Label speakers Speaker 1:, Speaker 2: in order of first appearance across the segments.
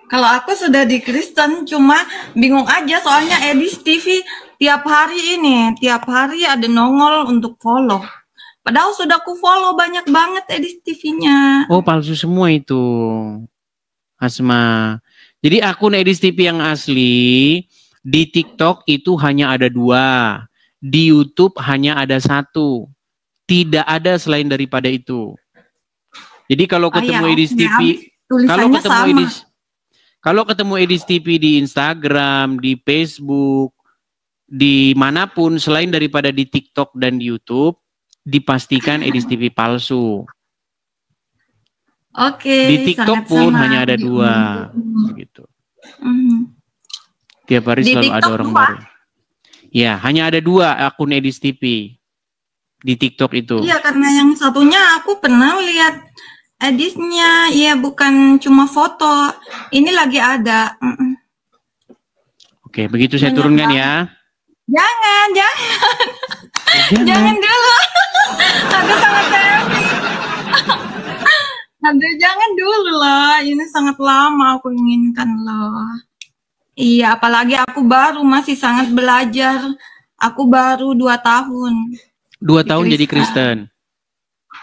Speaker 1: Kalau aku sudah di Kristen, cuma bingung aja soalnya Edis TV tiap hari ada nongol untuk follow. Padahal sudah ku follow banyak banget Edis TV-nya.
Speaker 2: Oh, palsu semua itu, Asma. Jadi akun Edis TV yang asli di TikTok itu hanya ada 2, di YouTube hanya ada 1, tidak ada selain daripada itu. Jadi kalau ketemu Edis TV, kalau ketemu Edis TV di Instagram, di Facebook, dimanapun selain daripada di TikTok dan di YouTube, dipastikan Edis TV palsu.
Speaker 1: Oke.
Speaker 2: Di TikTok pun hanya ada 2, gitu. Tiap hari
Speaker 1: di
Speaker 2: selalu
Speaker 1: TikTok
Speaker 2: ada orang baru. Ya, hanya ada 2 akun Edis TV di TikTok itu.
Speaker 1: Iya, karena yang satunya aku pernah lihat Edisnya, ya bukan cuma foto. Ini lagi ada.
Speaker 2: Oke, begitu saya turunkan ya.
Speaker 1: Jangan. Jangan dulu. Aduh, sangat happy. Aduh, jangan dulu lah. Ini sangat lama aku inginkan loh. Iya, apalagi aku baru masih sangat belajar. Aku baru 2 tahun.
Speaker 2: 2 tahun jadi Kristen.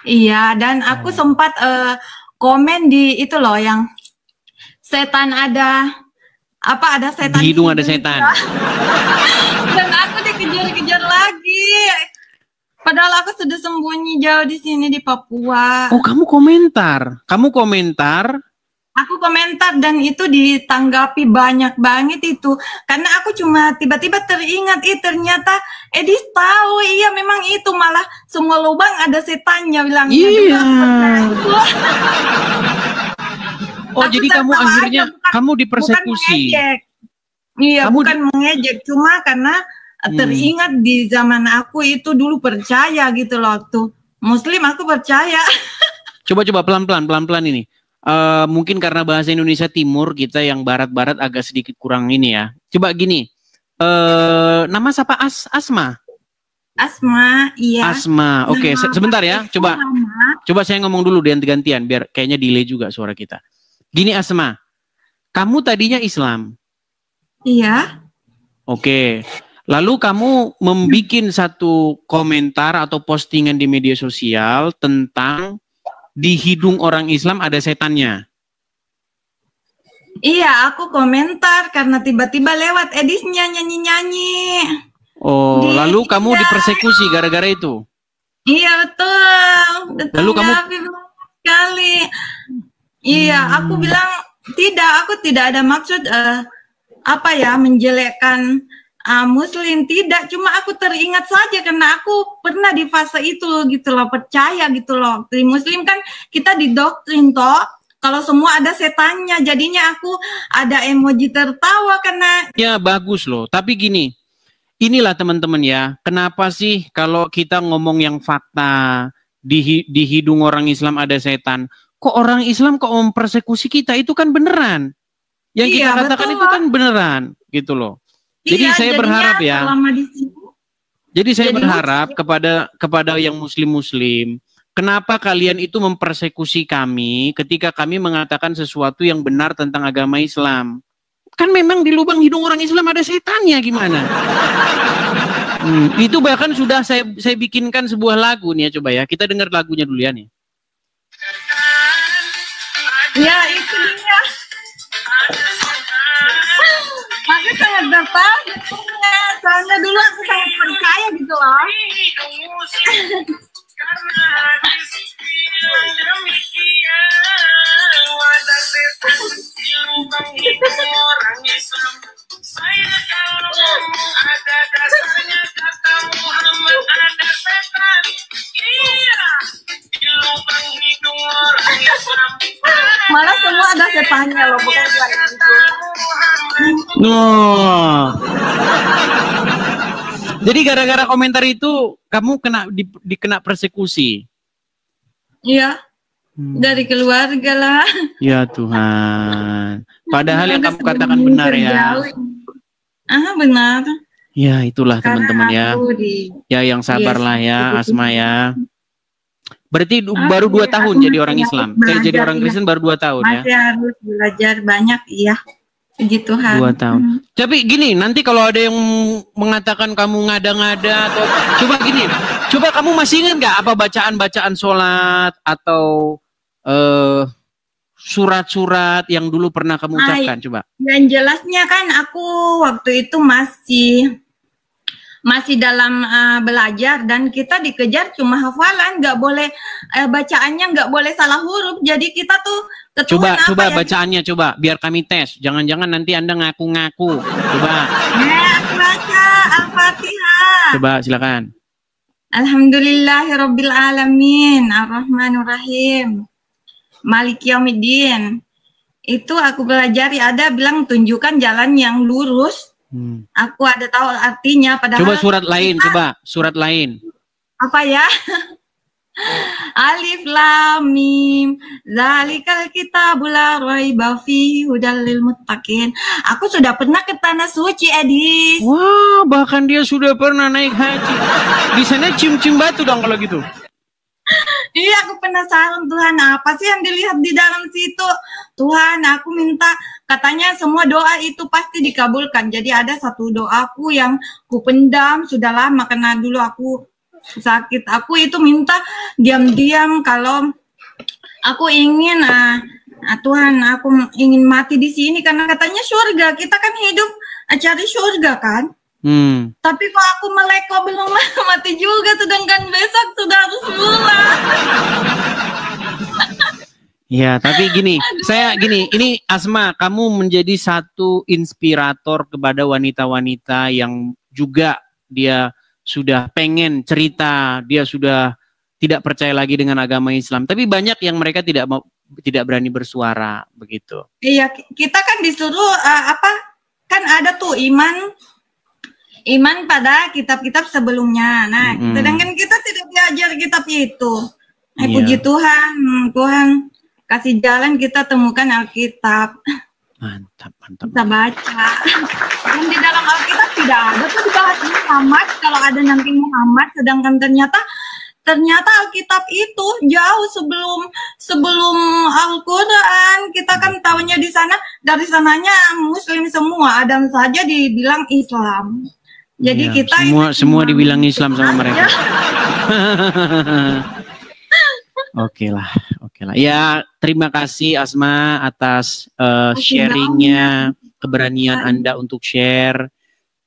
Speaker 1: Iya, dan aku sempat komen di itu loh yang setan ada setan
Speaker 2: di hidung ada setan.
Speaker 1: Dan aku dikejar-kejar lagi. Padahal aku sudah sembunyi jauh di sini di Papua.
Speaker 2: Oh, kamu komentar.
Speaker 1: Aku komentar dan itu ditanggapi banyak banget itu. Karena aku cuma tiba-tiba teringat, ternyata Edis tahu, iya memang itu, malah semua lubang ada setannya bilangnya.
Speaker 2: Iya. Oh, jadi kamu akhirnya kamu dipersekusi.
Speaker 1: Iya, bukan mengejek, cuma karena teringat di zaman aku itu dulu percaya gitu loh, tuh Muslim aku percaya.
Speaker 2: Coba pelan-pelan ini. Mungkin karena bahasa Indonesia Timur, kita yang barat-barat agak sedikit kurang ini ya. Coba gini, nama siapa? Asma?
Speaker 1: Asma, iya.
Speaker 2: Asma, oke. Sebentar ya, coba saya ngomong dulu ganti-gantian, biar kayaknya delay juga suara kita. Gini Asma, kamu tadinya Islam?
Speaker 1: Iya.
Speaker 2: Oke, lalu kamu membuat satu komentar atau postingan di media sosial tentang di hidung orang Islam ada setannya.
Speaker 1: Iya, aku komentar karena tiba-tiba lewat Edisnya nyanyi-nyanyi.
Speaker 2: Oh, lalu kamu dipersekusi gara-gara itu?
Speaker 1: Iya, betul.
Speaker 2: Lalu kamu
Speaker 1: sekali. Iya, aku bilang aku tidak ada maksud menjelekkan Muslim, tidak, cuma aku teringat saja karena aku pernah di fase itu gitu loh, percaya gitu loh. Di Muslim kan kita didoktrin toh kalau semua ada setannya, jadinya aku ada emoji tertawa karena
Speaker 2: ya bagus loh. Tapi gini, inilah teman-teman ya, kenapa sih kalau kita ngomong yang fakta di hidung orang Islam ada setan, kok orang Islam kok mempersekusi kita? Itu kan beneran. Yang kita katakan itu kan beneran gitu loh. Jadi saya berharap ya. Jadi saya berharap kepada yang muslim-muslim, kenapa kalian itu mempersekusi kami ketika kami mengatakan sesuatu yang benar tentang agama Islam? Kan memang di lubang hidung orang Islam ada setannya, gimana? Itu bahkan sudah saya bikinkan sebuah lagu nih ya, coba ya. Kita dengar lagunya dulu ya nih.
Speaker 1: Ya, itu dia. Aku sangat tertarik, soalnya dulu aku sangat percaya gitu loh. Malah semua ada setannya loh, bukan
Speaker 2: Jadi gara-gara komentar itu kamu dikena persekusi?
Speaker 1: Iya, dari keluarga lah.
Speaker 2: Ya Tuhan. Padahal yang kamu katakan benar ya.
Speaker 1: Benar.
Speaker 2: Ya itulah teman-teman ya. Ya yang sabarlah ya Asma ya. Berarti baru 2 tahun jadi orang Islam. Jadi orang Kristen baru 2 tahun ya.
Speaker 1: Masih harus belajar banyak, iya. Puji Tuhan.
Speaker 2: 2 tahun. Tapi gini, nanti kalau ada yang mengatakan kamu ngada-ngada atau coba gini, coba kamu masih ingat nggak apa bacaan-bacaan sholat atau surat-surat yang dulu pernah kamu ucapkan? Coba.
Speaker 1: Yang jelasnya kan aku waktu itu masih dalam belajar dan kita dikejar cuma hafalan, nggak boleh bacaannya nggak boleh salah huruf. Jadi kita tuh
Speaker 2: coba bacaannya coba biar kami tes. Jangan-jangan nanti Anda ngaku-ngaku. Coba.
Speaker 1: Aku baca Al-Fatihah.
Speaker 2: Coba silakan.
Speaker 1: Alhamdulillahirabbil alamin, Ar-Rahmanir-Rahim, Maliki Yaumiddin. Itu aku pelajari, ada bilang tunjukkan jalan yang lurus. Aku ada tahu artinya, padahal
Speaker 2: coba surat lain, coba surat lain.
Speaker 1: Apa ya? Alif Lam Mim, zalikal kitabul la raiba fihi hudal lil muttaqin. Aku sudah pernah ke tanah suci, Edis.
Speaker 2: Wah, bahkan dia sudah pernah naik haji. Di sana cium-cium batu dong kalau gitu.
Speaker 1: Iya, aku penasaran Tuhan, apa sih yang dilihat di dalam situ? Tuhan, aku minta, katanya semua doa itu pasti dikabulkan. Jadi ada satu doaku yang ku pendam sudah lama karena dulu aku sakit. Aku itu minta diam-diam kalau aku ingin Tuhan, aku ingin mati di sini karena katanya surga. Kita kan hidup cari surga kan. Tapi kok aku melek kok belum mati juga, sedangkan besok sudah harus pulang.
Speaker 2: Ya, tapi gini, ini Asma, kamu menjadi satu inspirator kepada wanita-wanita yang juga dia sudah pengen cerita, dia sudah tidak percaya lagi dengan agama Islam. Tapi banyak yang mereka tidak berani bersuara begitu. Iya,
Speaker 1: kita kan disuruh kan ada tuh iman pada kitab-kitab sebelumnya. Nah, sedangkan kita tidak diajar kitab itu. Puji Tuhan, Tuhan kasih jalan kita temukan Alkitab.
Speaker 2: Mantap.
Speaker 1: Bisa baca. Dan di dalam Alkitab tidak ada tuh dibahas Muhammad. Kalau ada nanti Muhammad, sedangkan ternyata Alkitab itu jauh sebelum Al-Quran. Kita kan tahunya di sana, dari sananya Muslim semua. Adam saja dibilang Islam. Jadi kita
Speaker 2: semua dibilang Islam sama mereka. Oke lah. Ya, terima kasih Asma atas sharingnya, keberanian Anda untuk share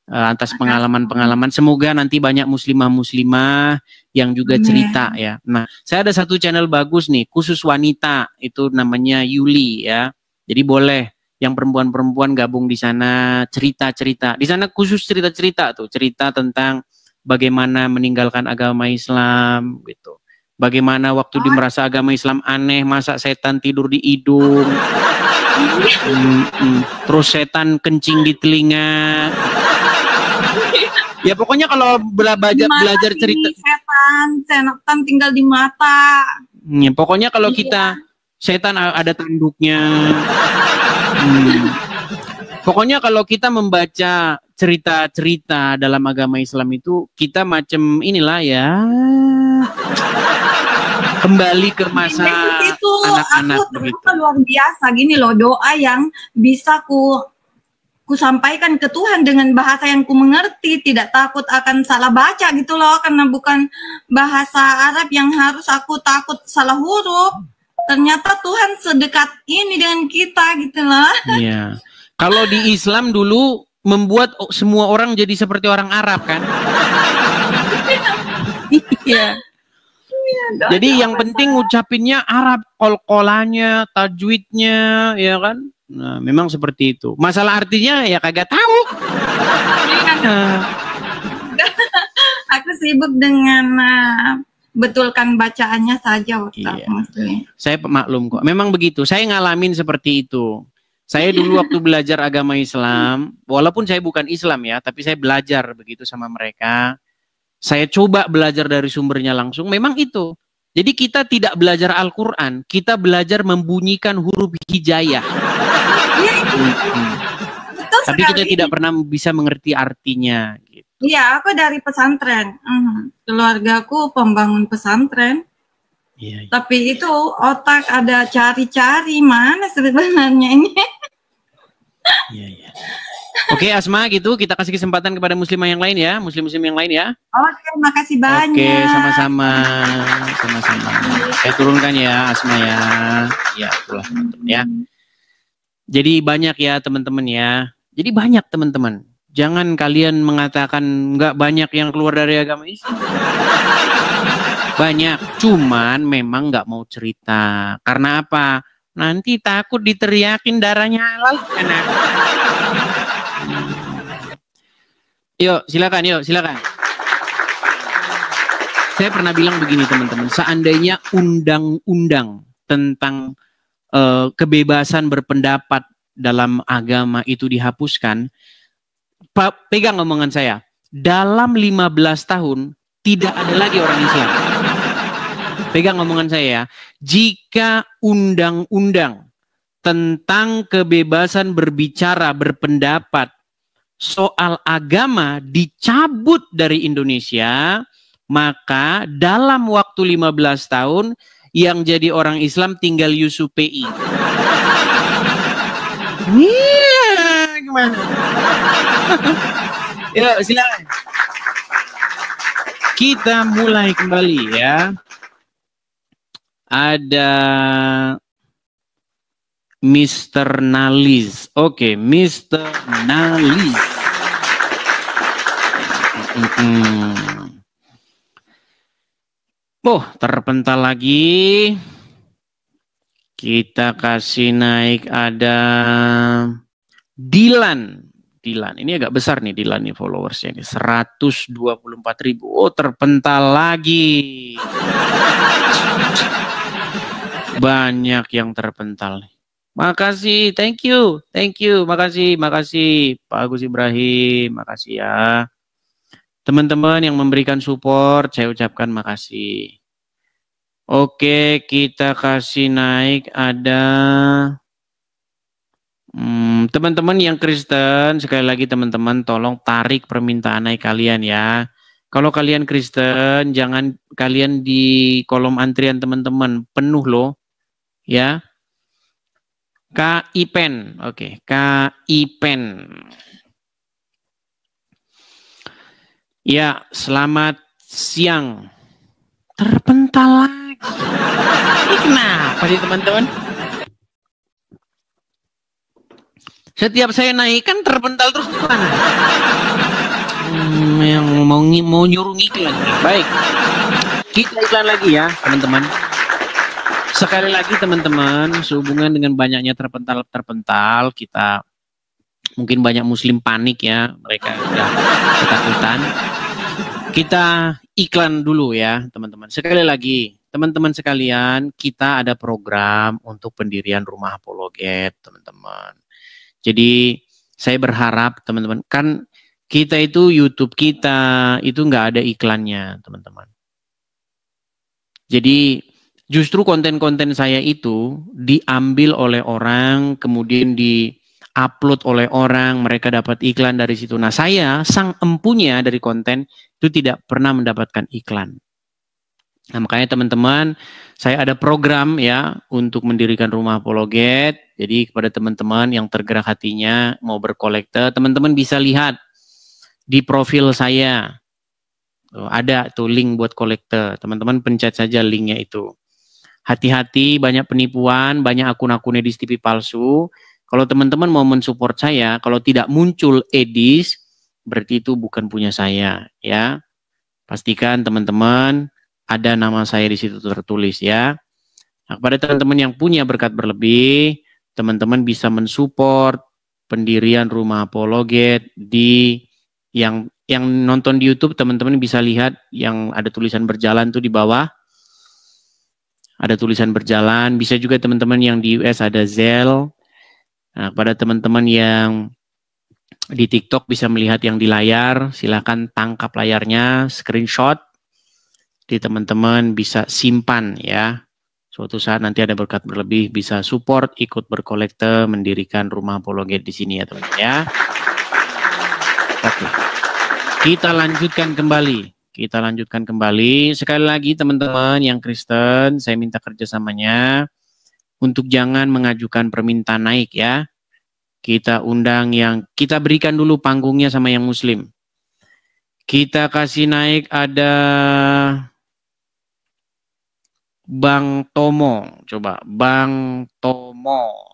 Speaker 2: atas pengalaman-pengalaman. Semoga nanti banyak muslimah-muslimah yang juga cerita ya. Nah, saya ada satu channel bagus nih, khusus wanita, itu namanya Yuli ya. Jadi boleh yang perempuan-perempuan gabung di sana, cerita-cerita. Di sana khusus cerita-cerita tuh, cerita tentang bagaimana meninggalkan agama Islam gitu. Bagaimana waktu dia merasa agama Islam aneh, masa setan tidur di hidung, terus setan kencing di telinga. Ya pokoknya kalau belajar cerita
Speaker 1: setan tinggal di mata.
Speaker 2: Ya, pokoknya kalau kita setan ada tanduknya. Pokoknya kalau kita membaca cerita-cerita dalam agama Islam itu, kita macam inilah ya, kembali ke masa anak-anak begitu.
Speaker 1: Luar biasa gini loh, doa yang bisa ku sampaikan ke Tuhan dengan bahasa yang ku mengerti, tidak takut akan salah baca gitu loh, karena bukan bahasa Arab yang harus aku takut salah huruf. Ternyata Tuhan sedekat ini dengan kita gitu loh.
Speaker 2: Iya. Kalau di Islam dulu membuat semua orang jadi seperti orang Arab kan? Iya. Jadi yang penting ngucapinnya Arab, kol-kolannya, tajwidnya, ya kan? Nah, memang seperti itu. Masalah artinya ya kagak tahu.
Speaker 1: Aku sibuk dengan betulkan bacaannya saja waktu
Speaker 2: Saya maklum kok. Memang begitu. Saya ngalamin seperti itu. Saya dulu waktu belajar agama Islam, walaupun saya bukan Islam ya, tapi saya belajar begitu sama mereka. Saya coba belajar dari sumbernya langsung. Memang itu. Jadi kita tidak belajar Al-Quran, kita belajar membunyikan huruf hijaiyah. Tapi kita tidak pernah bisa mengerti artinya.
Speaker 1: Iya, aku dari pesantren. Keluargaku pembangun pesantren.
Speaker 2: Iya.
Speaker 1: Tapi itu otak ada cari-cari mana sebenarnya ini.
Speaker 2: Iya. Oke, Asma gitu, kita kasih kesempatan kepada muslimah yang lain ya, muslim-muslim yang lain ya.
Speaker 1: Oke, makasih banyak.
Speaker 2: Oke, sama-sama. Saya turunkan ya, Asma ya. Ya, itulah teman-teman ya. Jadi banyak ya teman-teman ya. Jadi banyak teman-teman. Jangan kalian mengatakan nggak banyak yang keluar dari agama Islam. Banyak, cuman memang nggak mau cerita. Karena apa? Nanti takut diteriakin darahnya halal. Yuk, silakan. Saya pernah bilang begini teman-teman, seandainya undang-undang tentang kebebasan berpendapat dalam agama itu dihapuskan, pegang omongan saya, dalam 15 tahun tidak ada lagi orang Islam. Pegang omongan saya ya, jika undang-undang tentang kebebasan berbicara, berpendapat soal agama dicabut dari Indonesia, maka dalam waktu 15 tahun yang jadi orang Islam tinggal USUPI. Iya, gimana? Yuk, silakan. Kita mulai kembali ya. Ada Mr. Nalis. Oke, Mr. Nalis. Oh, terpental lagi. Kita kasih naik ada Dilan. Ini agak besar nih Dilan nih followersnya nih. 124.000. Oh, terpental lagi. Banyak yang terpental nih. Makasih, thank you, makasih Pak Agus Ibrahim, makasih ya. Teman-teman yang memberikan support, saya ucapkan makasih. Oke, kita kasih naik ada teman-teman yang Kristen, sekali lagi teman-teman tolong tarik permintaan naik kalian ya. Kalau kalian Kristen, jangan kalian di kolom antrian teman-teman, penuh loh ya. KIPEN, oke, KIPEN. Ya, selamat siang. Terpental lagi. Ini kenapa sih teman-teman? Setiap saya naik kan terpental terus gimana? Yang mau nyuruh iklan. Baik, kita iklan lagi ya teman-teman. Sekali lagi teman-teman, sehubungan dengan banyaknya terpental, kita mungkin banyak muslim panik ya, mereka sudah ketakutan. Kita iklan dulu ya teman-teman. Sekali lagi, teman-teman sekalian, kita ada program untuk pendirian rumah apologet teman-teman. Jadi saya berharap teman-teman, kan kita itu YouTube kita itu nggak ada iklannya teman-teman. Jadi justru konten-konten saya itu diambil oleh orang, kemudian di-upload oleh orang, mereka dapat iklan dari situ. Nah, saya, sang empunya dari konten, itu tidak pernah mendapatkan iklan. Nah, makanya teman-teman, saya ada program ya, untuk mendirikan rumah apologet. Jadi, kepada teman-teman yang tergerak hatinya, mau berkolekte, teman-teman bisa lihat di profil saya. Ada tuh link buat kolekte. Teman-teman pencet saja linknya itu. Hati-hati, banyak penipuan, banyak akun-akunnya di TV palsu. Kalau teman-teman mau mensupport saya, kalau tidak muncul edis, berarti itu bukan punya saya, ya. Pastikan teman-teman ada nama saya di situ tertulis ya. Nah, kepada teman-teman yang punya berkat berlebih, teman-teman bisa mensupport pendirian rumah apologet di yang nonton di YouTube, teman-teman bisa lihat yang ada tulisan berjalan tuh di bawah. Ada tulisan berjalan, bisa juga teman-teman yang di US ada Zelle. Nah, pada teman-teman yang di TikTok bisa melihat yang di layar, silakan tangkap layarnya, screenshot. Di teman-teman bisa simpan ya. Suatu saat nanti ada berkat berlebih, bisa support, ikut berkolekte, mendirikan rumah apologet di sini ya teman-teman ya. Oke. Kita lanjutkan kembali. kita lanjutkan kembali. Sekali lagi teman-teman yang Kristen, saya minta kerjasamanya untuk jangan mengajukan permintaan naik ya. Kita undang kita berikan dulu panggungnya sama yang Muslim. Kita kasih naik ada Bang Tomo. Coba, Bang Tomo.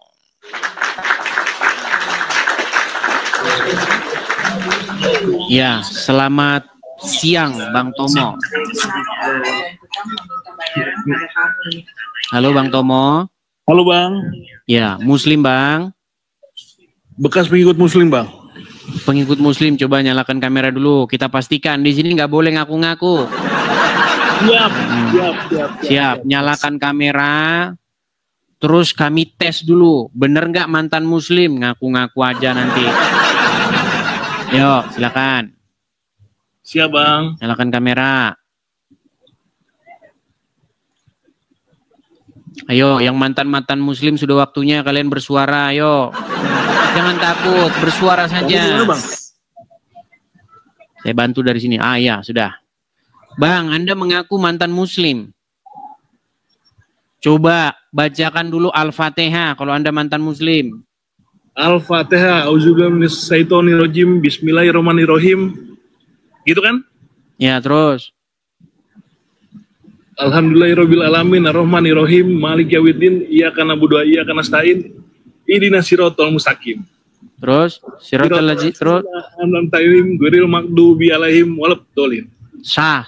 Speaker 2: Ya, selamat siang Bang Tomo. Halo Bang Tomo.
Speaker 3: Halo Bang.
Speaker 2: Ya, Muslim Bang.
Speaker 3: Bekas pengikut Muslim Bang.
Speaker 2: Pengikut Muslim, coba nyalakan kamera dulu. Kita pastikan di sini nggak boleh ngaku-ngaku. Siap. Nyalakan kamera. Terus kami tes dulu. Bener nggak mantan Muslim? Ngaku-ngaku aja nanti. Yuk, silakan.
Speaker 3: Siap Bang.
Speaker 2: Nyalakan kamera. Ayo, yang mantan-mantan Muslim sudah waktunya kalian bersuara. Ayo, jangan takut, bersuara saja.
Speaker 3: Bang?
Speaker 2: Saya bantu dari sini. Ah ya, sudah. Bang, Anda mengaku mantan Muslim. Coba bacakan dulu Al-Fatihah kalau Anda mantan Muslim.
Speaker 3: Al-Fatihah. Auzubillahi minasyaitonirrajim. Bismillahirrahmanirrahim. Gitu kan?
Speaker 2: Ya, terus.
Speaker 3: Alhamdulillahirabbil alamin arrahmanirrahim maliki yaumiddin iyyaka na'budu wa iyyaka nasta'in ihdinas siratal mustaqim.
Speaker 2: Terus siratal ladzina terus
Speaker 3: an'amta 'alaihim ghairil maghdubi alaihim waladdallin.
Speaker 2: Sah.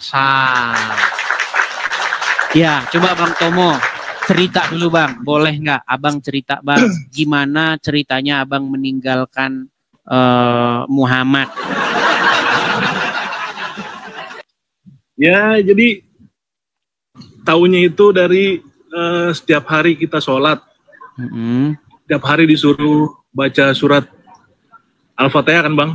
Speaker 2: Ya, coba Bang Tomo cerita dulu Bang, boleh nggak Abang cerita Bang, gimana ceritanya Abang meninggalkan Muhammad?
Speaker 3: Ya, jadi tahunya itu dari setiap hari kita sholat. Setiap hari disuruh baca surat Al-Fatihah kan Bang?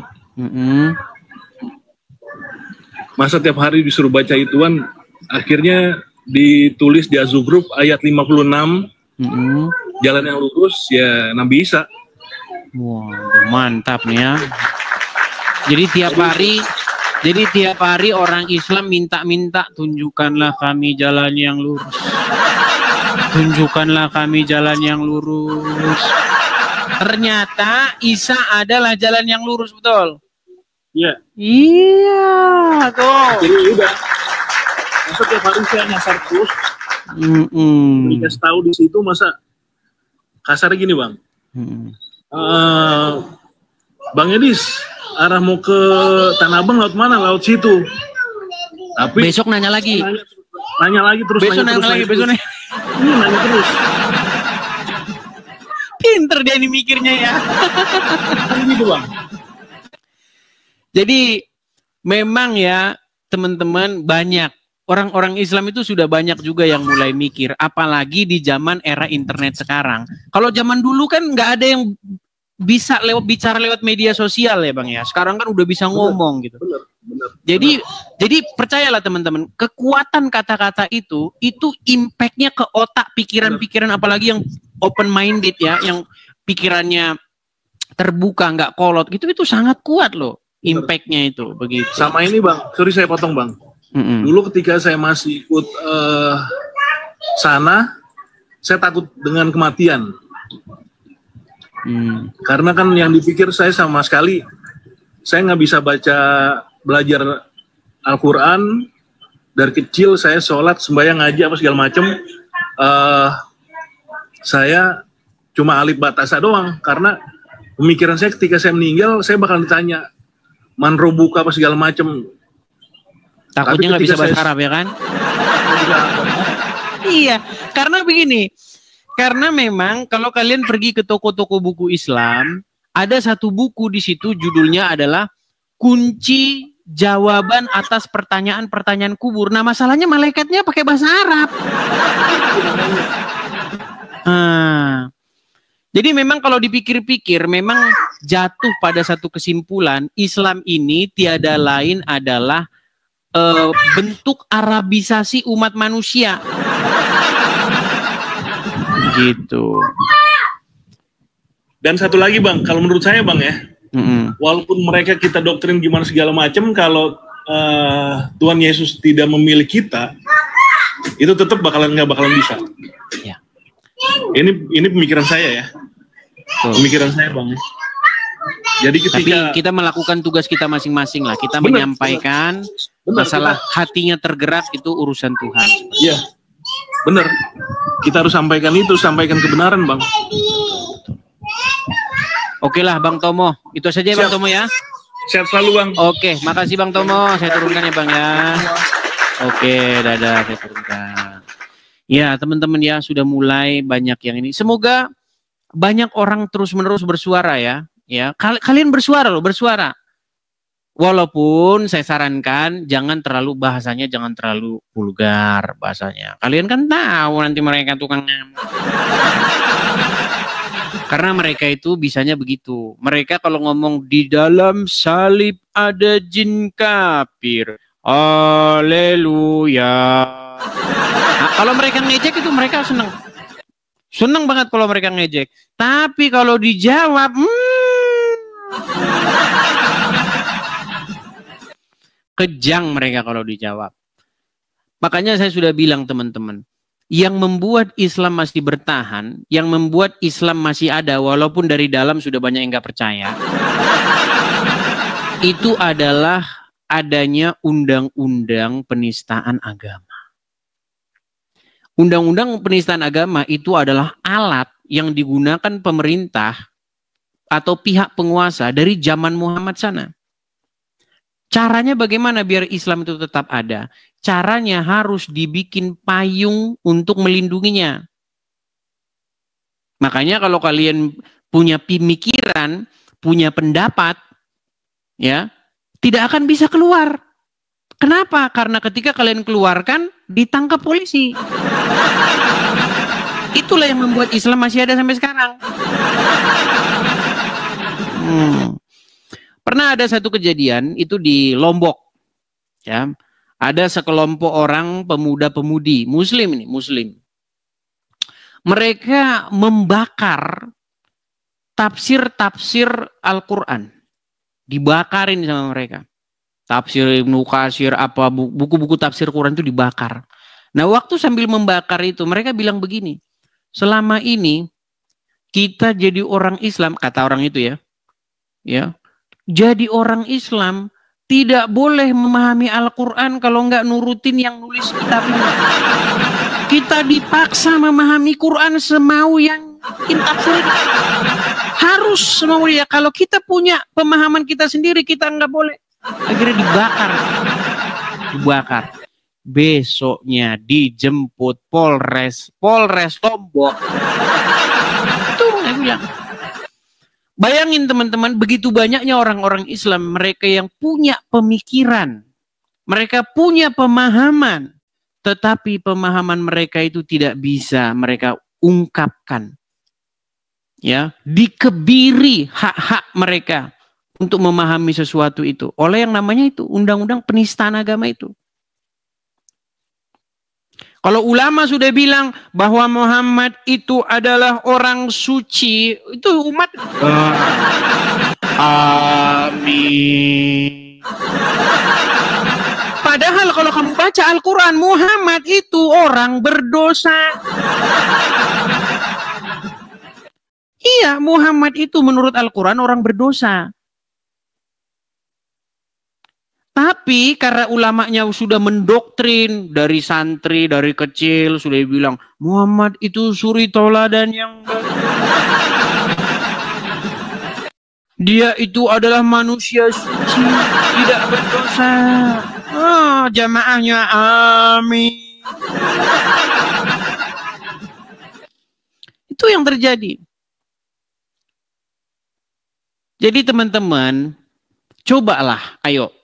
Speaker 3: Masa tiap hari disuruh baca ituan, akhirnya ditulis di Az-Zukhruf ayat 56, jalan yang lurus, ya Nabi Isa.
Speaker 2: Wow, mantap nih ya. Jadi tiap hari orang Islam minta tunjukkanlah kami jalan yang lurus. Tunjukkanlah kami jalan yang lurus. Ternyata Isa adalah jalan yang lurus, betul?
Speaker 3: Iya.
Speaker 2: Iya, tuh.
Speaker 3: Jadi udah. Masa tiap hari saya nyasar terus. Dikasih tahu di situ masa kasar gini Bang. Bang Edis, arah mau ke Tanah Abang laut mana? Laut situ. Tapi
Speaker 2: besok nanya lagi.
Speaker 3: Nanya lagi terus.
Speaker 2: Besok nanya lagi.
Speaker 3: Nanya terus.
Speaker 2: Pinter dia nih mikirnya ya.
Speaker 3: Gitu Bang.
Speaker 2: Jadi memang ya teman-teman, banyak orang-orang Islam itu sudah banyak juga yang mulai mikir, apalagi di zaman era internet sekarang. Kalau zaman dulu kan nggak ada yang bisa bicara lewat media sosial ya Bang ya. Sekarang kan udah bisa ngomong gitu.
Speaker 3: Bener.
Speaker 2: Jadi percayalah teman-teman, kekuatan kata-kata itu impactnya ke otak, pikiran-pikiran, apalagi yang open minded ya, yang pikirannya terbuka, nggak kolot gitu, itu sangat kuat loh impactnya itu begitu.
Speaker 3: Sama ini Bang, sorry saya potong Bang. Dulu ketika saya masih ikut sana, saya takut dengan kematian. Karena kan yang dipikir saya sama sekali, saya nggak bisa belajar Al-Quran. Dari kecil saya sholat, sembahyang, ngaji, apa segala macem. Saya cuma alif batasa doang. Karena pemikiran saya ketika saya meninggal, saya bakal ditanya, man robuka apa segala macem.
Speaker 2: Takutnya nggak bisa bahasa Arab ya kan? Iya, karena begini. Karena memang kalau kalian pergi ke toko-toko buku Islam, ada satu buku di situ judulnya adalah Kunci Jawaban Atas Pertanyaan-Pertanyaan Kubur. Nah, masalahnya malaikatnya pakai bahasa Arab. Jadi memang kalau dipikir-pikir, memang jatuh pada satu kesimpulan, Islam ini tiada lain adalah bentuk Arabisasi umat manusia. Gitu.
Speaker 3: Dan satu lagi Bang, kalau menurut saya Bang ya, walaupun mereka kita doktrin gimana segala macam, kalau Tuhan Yesus tidak memilih kita, itu tetap nggak bakalan bisa.
Speaker 2: Ya.
Speaker 3: Ini pemikiran saya ya. Pemikiran saya, Bang. Jadi ketika
Speaker 2: kita melakukan tugas kita masing-masing lah, kita menyampaikan masalah hatinya tergerak itu urusan Tuhan.
Speaker 3: Iya, benar. Kita harus sampaikan kebenaran, Bang.
Speaker 2: Oke lah, Bang Tomo. Itu saja, Bang Tomo ya.
Speaker 3: Sehat selalu, Bang.
Speaker 2: Oke, makasih Bang Tomo. Saya turunkan ya, Bang ya. Oke, dadah, saya turunkan. Ya, teman-teman ya, sudah mulai banyak yang ini. Semoga banyak orang terus-menerus bersuara ya. Ya, kalian bersuara loh, bersuara. Walaupun saya sarankan bahasanya jangan terlalu vulgar bahasanya. Kalian kan tahu nanti mereka tukang ngamuk. Karena mereka itu bisanya begitu. Mereka kalau ngomong di dalam salib ada jin kafir. Haleluya. Nah, kalau mereka ngejek itu mereka seneng. Seneng banget kalau mereka ngejek. Tapi kalau dijawab, kejang mereka kalau dijawab. Makanya saya sudah bilang teman-teman, yang membuat Islam masih bertahan, yang membuat Islam masih ada walaupun dari dalam sudah banyak yang nggak percaya, itu adalah adanya undang-undang penistaan agama. Undang-undang penistaan agama itu adalah alat yang digunakan pemerintah atau pihak penguasa dari zaman Muhammad sana. Caranya bagaimana biar Islam itu tetap ada? Caranya harus dibikin payung untuk melindunginya. Makanya kalau kalian punya pemikiran, punya pendapat, ya, tidak akan bisa keluar. Kenapa? Karena ketika kalian keluarkan, ditangkap polisi. Itulah yang membuat Islam masih ada sampai sekarang. Pernah ada satu kejadian itu di Lombok, ya, ada sekelompok orang pemuda-pemudi Muslim ini, Muslim. Mereka membakar tafsir-tafsir Al-Quran, dibakarin sama mereka. Tafsir Ibnu Katsir, apa buku-buku tafsir Quran itu dibakar. Nah, waktu sambil membakar itu mereka bilang begini, selama ini kita jadi orang Islam, kata orang itu ya, jadi orang Islam tidak boleh memahami Al-Quran kalau nggak nurutin yang nulis kitabnya. Kita dipaksa memahami Quran semau yang tafsir. Harus semau dia. Kalau kita punya pemahaman kita sendiri, kita nggak boleh. Akhirnya dibakar. Besoknya dijemput Polres Lombok. Itu saya bilang. Bayangin teman-teman, begitu banyaknya orang-orang Islam, mereka yang punya pemikiran, mereka punya pemahaman, tetapi pemahaman mereka itu tidak bisa mereka ungkapkan. Ya, dikebiri hak-hak mereka untuk memahami sesuatu itu oleh yang namanya itu undang-undang penistaan agama itu. Kalau ulama sudah bilang bahwa Muhammad itu adalah orang suci, itu umat amin. Padahal kalau kamu baca Al-Quran, Muhammad itu orang berdosa. Iya, Muhammad itu menurut Al-Quran orang berdosa. Tapi karena ulamanya sudah mendoktrin dari santri, dari kecil, sudah bilang Muhammad itu suri tauladan yang baik. Dia itu adalah manusia suci, tidak berdosa. Jamaahnya amin. Itu yang terjadi. Jadi teman-teman, cobalah, ayo.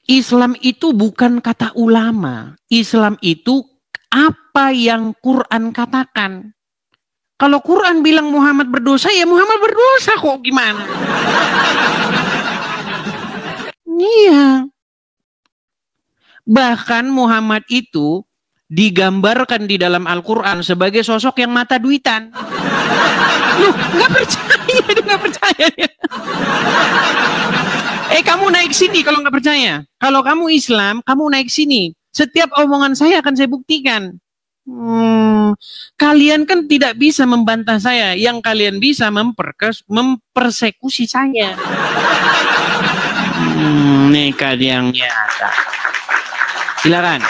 Speaker 2: Islam itu bukan kata ulama. Islam itu apa yang Quran katakan. Kalau Quran bilang Muhammad berdosa, ya Muhammad berdosa kok, gimana? Iya. Bahkan Muhammad itu digambarkan di dalam Al-Quran sebagai sosok yang mata duitan. Loh, nggak percaya, dia nggak percaya. Kamu naik sini kalau nggak percaya. Kalau kamu Islam, kamu naik sini. Setiap omongan saya akan saya buktikan. Kalian kan tidak bisa membantah saya. Yang kalian bisa mempersekusi saya. Nekat yang nyata. Silakan.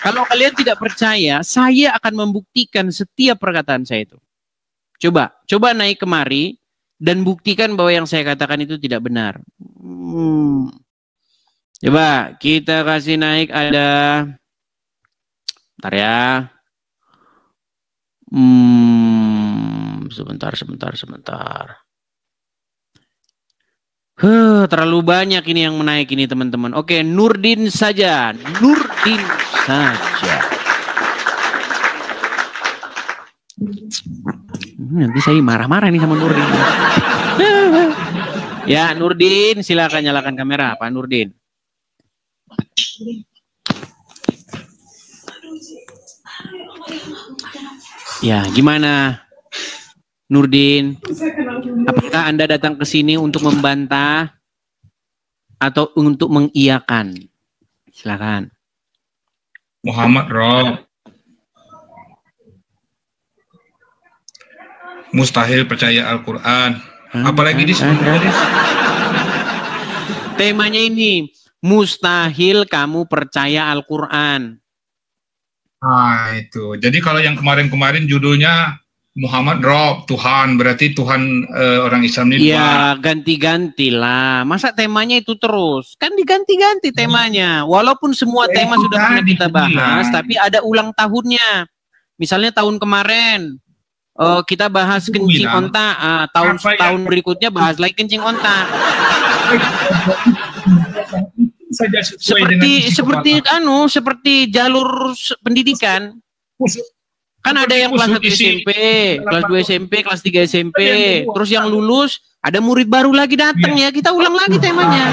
Speaker 2: Kalau kalian tidak percaya, saya akan membuktikan setiap perkataan saya itu. Coba naik kemari dan buktikan bahwa yang saya katakan itu tidak benar. Coba kita kasih naik ada, bentar ya. Sebentar. Terlalu banyak ini yang menaik ini teman-teman. Oke, Nurdin saja. Nanti saya marah-marah nih sama Nurdin. Ya, Nurdin, silakan nyalakan kamera, Pak Nurdin. Ya, gimana? Nurdin, apakah Anda datang ke sini untuk membantah atau untuk mengiyakan? Silakan.
Speaker 4: Muhammad Rob. Mustahil percaya Al-Quran. Apalagi di
Speaker 2: temanya ini, mustahil kamu percaya Al-Quran.
Speaker 4: Itu. Jadi kalau yang kemarin-kemarin judulnya Muhammad Rob, Tuhan, berarti Tuhan orang Islam ini.
Speaker 2: Ya, ganti-ganti lah. Masa temanya itu terus? Kan diganti-ganti temanya. Walaupun semua tema sudah pernah kita bahas, tapi ada ulang tahunnya. Misalnya tahun kemarin, kita bahas kencing onta. Tahun berikutnya bahas lagi kencing onta. Seperti jalur pendidikan. Kan ada yang kelas 1 SMP, kelas 2 SMP, kelas 3 SMP, terus yang lulus, ada murid baru lagi datang ya, kita ulang lagi temanya.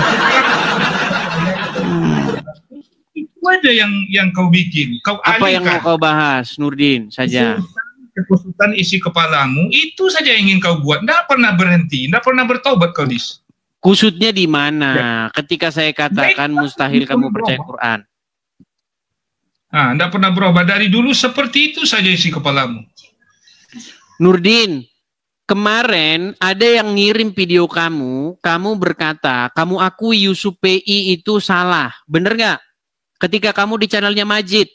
Speaker 4: Itu ada yang kau bikin, kau alihkan.
Speaker 2: Apa yang mau kau bahas, Nurdin, saja.
Speaker 4: Kekusutan isi kepalamu, itu saja yang ingin kau buat, tidak pernah berhenti, tidak pernah bertobat kau, Dis.
Speaker 2: Kusutnya di mana? Ketika saya katakan mustahil kamu percaya Quran.
Speaker 4: Tidak pernah berubah dari dulu, seperti itu saja isi kepalamu.
Speaker 2: Nurdin, kemarin ada yang ngirim video kamu berkata, kamu akui Yusuf PI itu salah, bener nggak? Ketika kamu di channelnya Majid.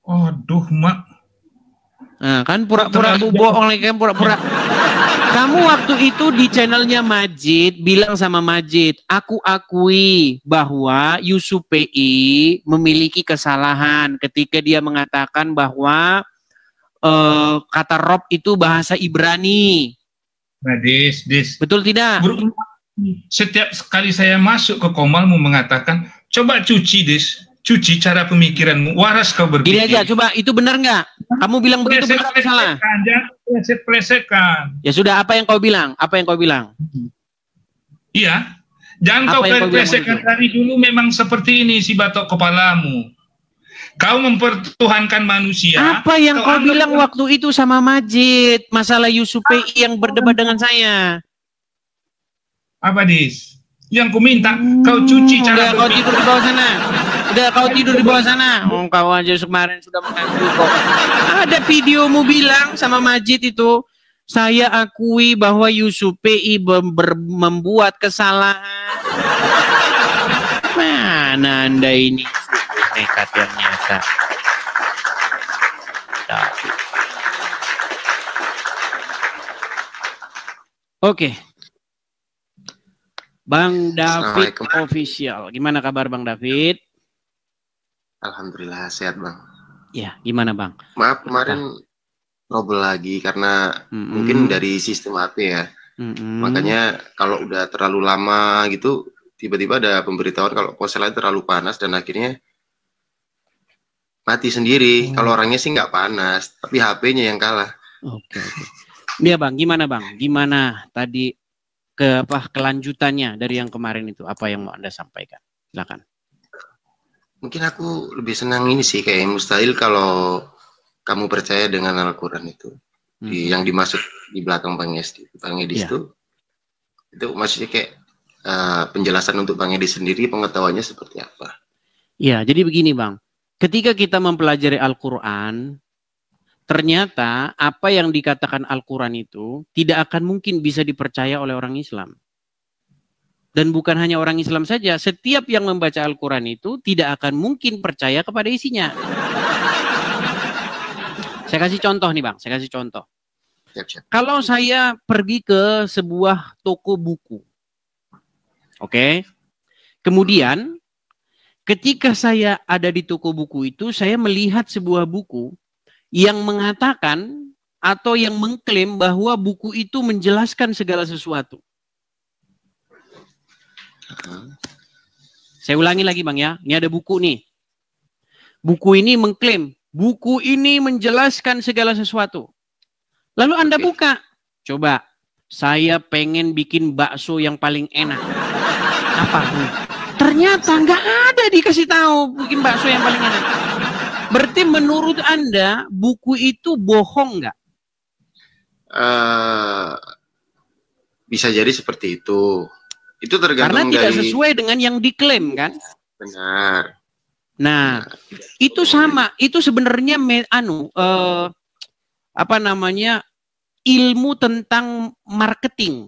Speaker 4: Aduh, Mak.
Speaker 2: Nah, kan pura-pura bohong lagi, kan pura-pura. Kamu waktu itu di channelnya Majid bilang sama Majid, aku akui bahwa Yusuf PI memiliki kesalahan ketika dia mengatakan bahwa kata Rob itu bahasa Ibrani.
Speaker 4: Nah, Dis.
Speaker 2: Betul tidak?
Speaker 4: Setiap kali saya masuk ke Komalmu mengatakan, coba cuci, Dis. Cuci cara pemikiranmu, waras kau berpikir.
Speaker 2: Gini aja, coba itu benar nggak? Kamu bilang begitu benar atau salah?
Speaker 4: Jangan pleset-plesetkan.
Speaker 2: Ya sudah, apa yang kau bilang?
Speaker 4: Iya, jangan kau plesetkan. Dari dulu memang seperti ini si batok kepalamu. Kau mempertuhankan manusia.
Speaker 2: Apa yang kau bilang waktu itu sama Majid? Masalah Yusuf PI yang berdebat dengan saya.
Speaker 4: Apa, Dis? Yang ku minta kau cuci cara
Speaker 2: kau tidur di bawah sana. Udah kau tidur di bawah sana. Kau aja kemarin sudah mengakui kok. Ada videomu bilang sama Majid itu, saya akui bahwa Yusuf PI membuat kesalahan. Mana Anda ini nekat yang nyata. Oke. Bang David Official. Gimana kabar Bang David?
Speaker 5: Alhamdulillah sehat Bang.
Speaker 2: Ya, gimana Bang?
Speaker 5: Maaf kemarin ngobrol lagi karena mungkin dari sistem HP ya. Makanya kalau udah terlalu lama gitu, tiba-tiba ada pemberitahuan kalau ponsel terlalu panas dan akhirnya mati sendiri. Kalau orangnya sih nggak panas, tapi HP-nya yang kalah.
Speaker 2: Oke. Iya Bang, gimana Bang? Gimana tadi kelanjutannya dari yang kemarin itu? Apa yang mau Anda sampaikan? Silakan.
Speaker 5: Mungkin aku lebih senang ini sih, kayak mustahil kalau kamu percaya dengan Al-Quran itu. Yang dimaksud di belakang Bang Edis itu, Itu maksudnya kayak penjelasan untuk Bang Edi sendiri, pengetahuannya seperti apa?
Speaker 2: Ya, jadi begini Bang. Ketika kita mempelajari Al-Quran, ternyata apa yang dikatakan Al-Quran itu tidak akan mungkin bisa dipercaya oleh orang Islam. Dan bukan hanya orang Islam saja, setiap yang membaca Al-Quran itu tidak akan mungkin percaya kepada isinya. Saya kasih contoh nih Bang, saya kasih contoh.
Speaker 5: Siap.
Speaker 2: Kalau saya pergi ke sebuah toko buku, oke? Kemudian ketika saya ada di toko buku itu, saya melihat sebuah buku yang mengatakan atau yang mengklaim bahwa buku itu menjelaskan segala sesuatu. Saya ulangi lagi Bang ya, ini ada buku nih. Buku ini mengklaim, buku ini menjelaskan segala sesuatu. Lalu Anda buka, coba, saya pengen bikin bakso yang paling enak. Apa? Ternyata nggak ada dikasih tahu bikin bakso yang paling enak. Berarti menurut Anda, buku itu bohong nggak?
Speaker 5: Bisa jadi seperti itu. Itu tergantung
Speaker 2: karena tidak sesuai dengan yang diklaim kan?
Speaker 5: Benar.
Speaker 2: Nah, itu sama. Itu sebenarnya ilmu tentang marketing.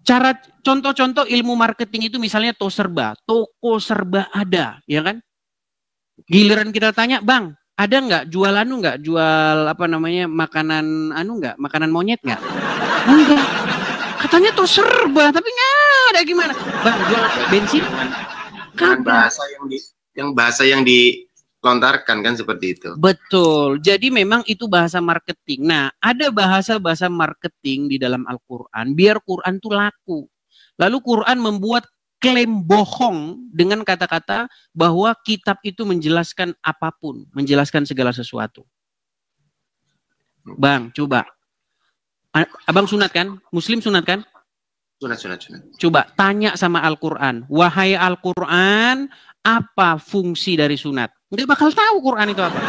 Speaker 2: Cara contoh-contoh ilmu marketing itu misalnya toko serba ada, ya kan? Giliran kita tanya, Bang, ada nggak jual makanan monyet nggak? Enggak. Katanya toko serba, tapi nggak ada gimana? Bang, jual bensin?
Speaker 5: Bahasa yang dilontarkan kan seperti itu.
Speaker 2: Betul. Jadi memang itu bahasa marketing. Nah, ada bahasa-bahasa marketing di dalam Al-Quran biar Quran itu laku. Lalu Quran membuat klaim bohong dengan kata-kata bahwa kitab itu menjelaskan apapun, menjelaskan segala sesuatu. Bang, coba. Abang sunat kan? Muslim sunat kan?
Speaker 5: Sunat.
Speaker 2: Coba tanya sama Al-Quran. Wahai Al-Quran, apa fungsi dari sunat? Nggak bakal tahu Quran itu apa.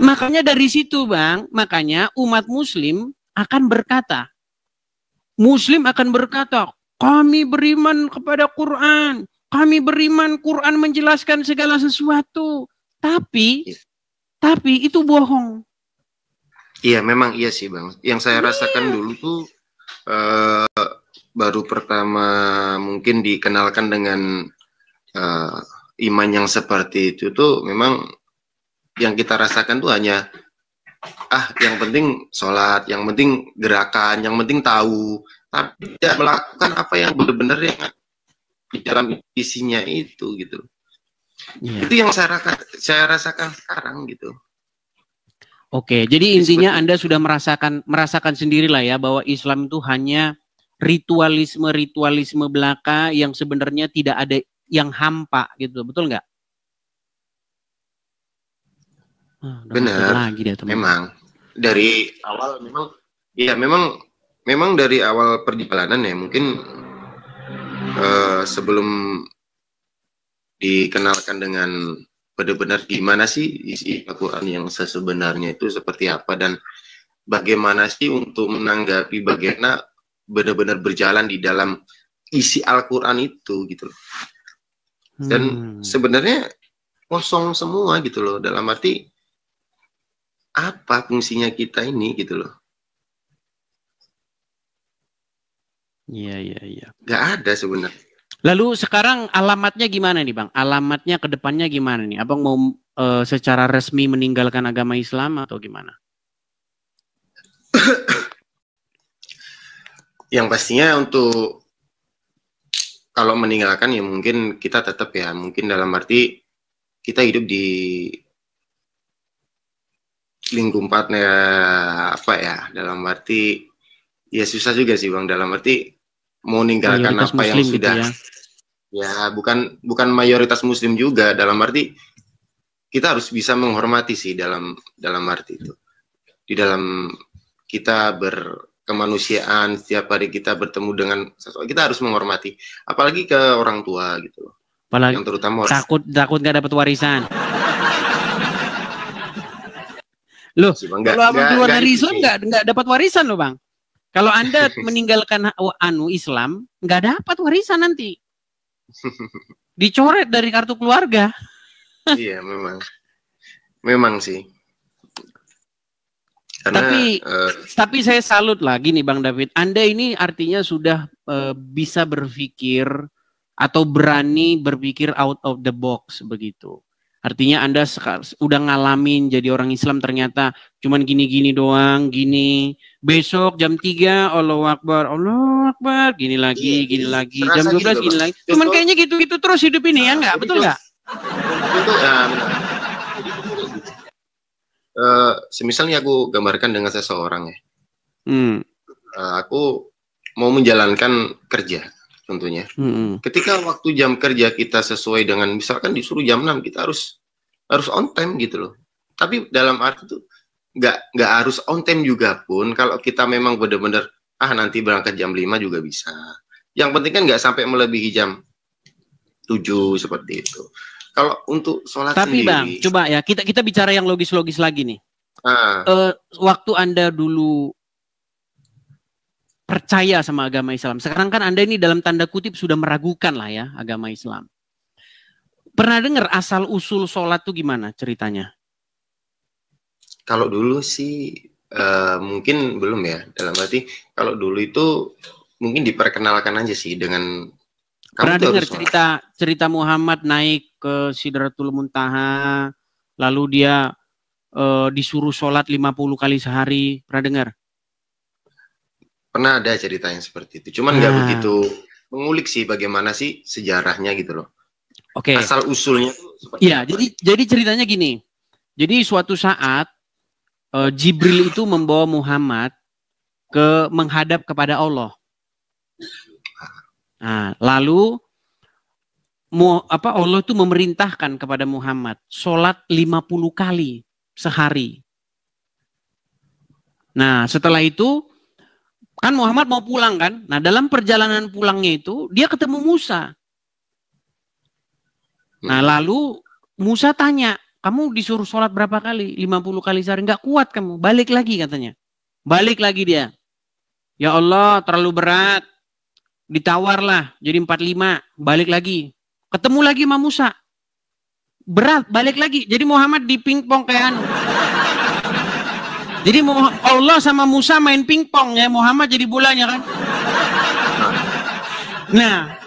Speaker 2: Makanya dari situ Bang, makanya umat Muslim akan berkata, kami beriman kepada Quran, kami beriman Quran menjelaskan segala sesuatu. Tapi itu bohong.
Speaker 5: Iya, memang iya sih Bang. Yang saya rasakan dulu tuh baru pertama mungkin dikenalkan dengan iman yang seperti itu tuh memang yang kita rasakan tuh hanya yang penting sholat, yang penting gerakan, yang penting tahu, tapi tidak melakukan apa yang benar-benar yang di dalam isinya itu gitu. Yeah. Itu yang saya rasakan sekarang gitu.
Speaker 2: Oke, jadi intinya Anda sudah merasakan sendirilah ya bahwa Islam itu hanya ritualisme belaka yang sebenarnya tidak ada yang hampa gitu, betul nggak?
Speaker 5: Benar. Memang dari awal memang dari awal perjalanan ya mungkin sebelum dikenalkan dengan benar-benar gimana sih isi Al-Quran yang sebenarnya itu seperti apa dan bagaimana sih untuk menanggapi bagaimana benar-benar berjalan di dalam isi Al-Quran itu gitu loh. Dan sebenarnya kosong semua gitu loh, dalam arti apa fungsinya kita ini gitu loh.
Speaker 2: Iya.
Speaker 5: Gak ada sebenarnya.
Speaker 2: Lalu sekarang alamatnya gimana nih Bang? Alamatnya ke depannya gimana nih? Abang mau secara resmi meninggalkan agama Islam atau gimana?
Speaker 5: Yang pastinya untuk kalau meninggalkan ya mungkin kita tetap ya, mungkin dalam arti kita hidup di lingkupnya dalam arti ya susah juga sih Bang, dalam arti mau meninggalkan mayoritas apa yang sudah gitu ya bukan mayoritas Muslim juga, dalam arti kita harus bisa menghormati sih dalam arti itu di dalam kita berkemanusiaan, setiap hari kita bertemu dengan sesuatu kita harus menghormati, apalagi ke orang tua gitu loh.
Speaker 2: Apalagi yang terutama takut nggak dapat warisan. Loh, kalau abang keluar dari Islam nggak dapat warisan loh Bang. Kalau Anda meninggalkan Islam, nggak dapat warisan nanti. Dicoret dari kartu keluarga.
Speaker 5: Iya, memang sih. Karena,
Speaker 2: tapi saya salut lagi nih Bang David. Anda ini artinya sudah bisa berpikir atau berani berpikir out of the box begitu. Artinya Anda udah ngalamin jadi orang Islam ternyata cuman gini-gini doang, gini. Besok jam 3 Allahu Akbar, gini lagi, gini lagi. Jam 12 gitu, gini lagi. Cuman kayaknya gitu-gitu terus hidup ini ya enggak? Betul enggak?
Speaker 5: Betul ya. Semisalnya aku gambarkan dengan seseorang ya. Aku mau menjalankan kerja. Tentunya. Ketika waktu jam kerja kita sesuai dengan misalkan disuruh jam 6 kita harus on time gitu loh. Tapi dalam arti itu nggak harus on time juga pun kalau kita memang benar-benar nanti berangkat jam 5 juga bisa. Yang penting kan nggak sampai melebihi jam 7 seperti itu. Kalau untuk sholat
Speaker 2: tapi
Speaker 5: sendiri,
Speaker 2: Bang, coba ya kita bicara yang logis-logis lagi nih. Waktu Anda dulu percaya sama agama Islam. Sekarang kan Anda ini dalam tanda kutip sudah meragukan lah ya agama Islam. Pernah dengar asal usul sholat tuh gimana ceritanya?
Speaker 5: Kalau dulu sih mungkin belum ya. Dalam arti kalau dulu itu mungkin diperkenalkan aja sih dengan.
Speaker 2: Pernah dengar cerita Muhammad naik ke Sidratul Muntaha, lalu dia disuruh sholat 50 kali sehari. Pernah dengar?
Speaker 5: Pernah ada cerita yang seperti itu. Cuman nggak begitu mengulik sih bagaimana sih sejarahnya gitu loh.
Speaker 2: Oke.
Speaker 5: Asal usulnya tuh seperti
Speaker 2: apa? Jadi ceritanya gini. Jadi suatu saat Jibril itu membawa Muhammad menghadap kepada Allah. Nah, lalu Allah itu memerintahkan kepada Muhammad sholat 50 kali sehari. Nah, setelah itu kan Muhammad mau pulang kan? Nah, dalam perjalanan pulangnya itu dia ketemu Musa. Nah, lalu Musa tanya, kamu disuruh sholat berapa kali? 50 kali sehari. Nggak kuat kamu, balik lagi katanya. Balik lagi dia. Ya Allah, terlalu berat. Ditawarlah jadi 45, balik lagi. Ketemu lagi sama Musa. Berat, balik lagi. Jadi Muhammad di pingpong kayak Jadi Allah sama Musa main pingpong ya, Muhammad jadi bolanya kan. Nah,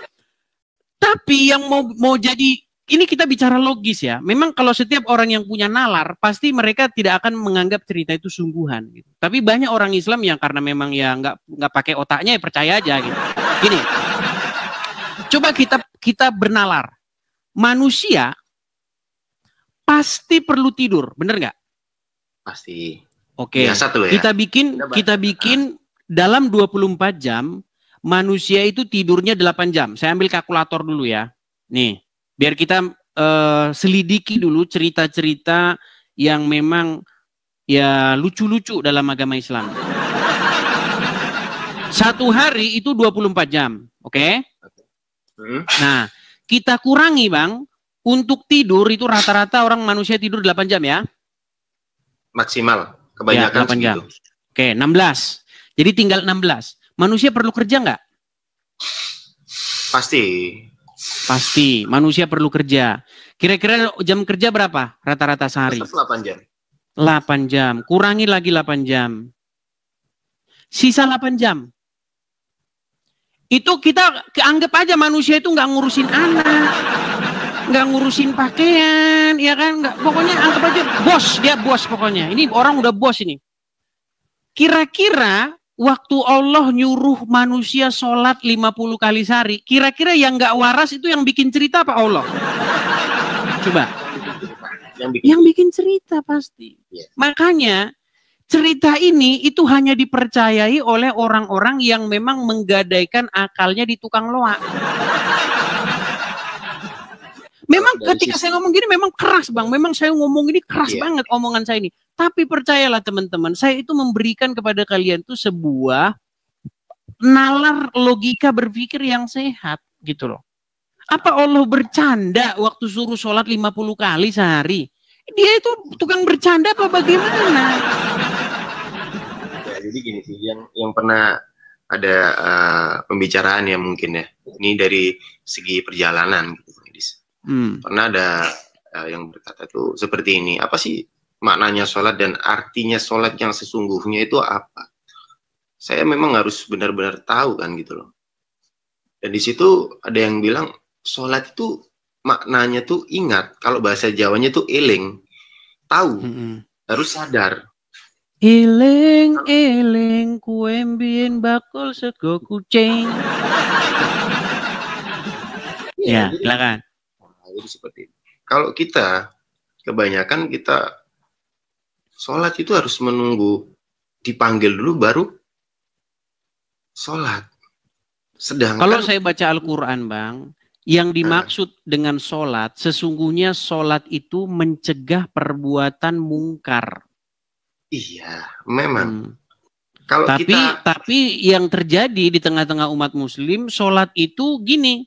Speaker 2: tapi yang mau jadi, ini kita bicara logis ya. Memang kalau setiap orang yang punya nalar, pasti mereka tidak akan menganggap cerita itu sungguhan. Gitu. Tapi banyak orang Islam yang karena memang ya nggak pakai otaknya ya percaya aja gitu. Gini, coba kita bernalar. Manusia pasti perlu tidur, bener nggak?
Speaker 5: Pasti.
Speaker 2: Oke, ya. Kita bikin dalam 24 jam manusia itu tidurnya 8 jam. Saya ambil kalkulator dulu ya. Nih, biar kita selidiki dulu cerita-cerita yang memang ya lucu-lucu dalam agama Islam. Satu hari itu 24 jam, oke? Nah, kita kurangi Bang, untuk tidur itu rata-rata orang manusia tidur 8 jam ya.
Speaker 5: Maksimal. Kebanyakan
Speaker 2: ya, 8 jam. Oke, 16. Jadi tinggal 16. Manusia perlu kerja nggak?
Speaker 5: Pasti.
Speaker 2: Manusia perlu kerja. Kira-kira jam kerja berapa rata-rata sehari?
Speaker 5: 8 jam.
Speaker 2: 8 jam. Kurangi lagi 8 jam. Sisa 8 jam. Itu kita anggap aja manusia itu nggak ngurusin anak. Nggak ngurusin pakaian, ya kan? Nggak, pokoknya anggap aja dia bos pokoknya. Ini orang udah bos ini. Kira-kira waktu Allah nyuruh manusia sholat 50 kali sehari, kira-kira yang nggak waras itu yang bikin cerita apa Allah? Coba. Yang bikin cerita pasti. Makanya cerita ini itu hanya dipercayai oleh orang-orang yang memang menggadaikan akalnya di tukang loak. Memang ketika saya ngomong gini memang keras Bang. Memang saya ngomong ini keras banget omongan saya ini. Tapi percayalah teman-teman, saya itu memberikan kepada kalian tuh sebuah nalar logika berpikir yang sehat gitu loh. Apa Allah bercanda waktu suruh sholat 50 kali sehari? Dia itu tukang bercanda apa bagaimana?
Speaker 5: jadi gini sih, yang pernah ada pembicaraan ya mungkin ya, ini dari segi perjalanan gitu. Pernah ada yang berkata tuh seperti ini, apa sih maknanya sholat dan artinya sholat yang sesungguhnya itu apa? Saya memang harus benar-benar tahu kan gitu loh. Dan di situ ada yang bilang sholat itu maknanya tuh ingat, kalau bahasa Jawanya tuh eling, tahu, harus sadar.
Speaker 2: Eling eling kuembien bakul sego kucing. Ya, silakan.
Speaker 5: Jadi seperti itu. Kalau kita kebanyakan kita sholat itu harus menunggu dipanggil dulu baru sholat. Sedangkan
Speaker 2: kalau saya baca Al-Quran, Bang, yang dimaksud dengan sholat, sesungguhnya sholat itu mencegah perbuatan mungkar.
Speaker 5: Iya, memang.
Speaker 2: Kalau tapi yang terjadi di tengah-tengah umat Muslim, sholat itu gini.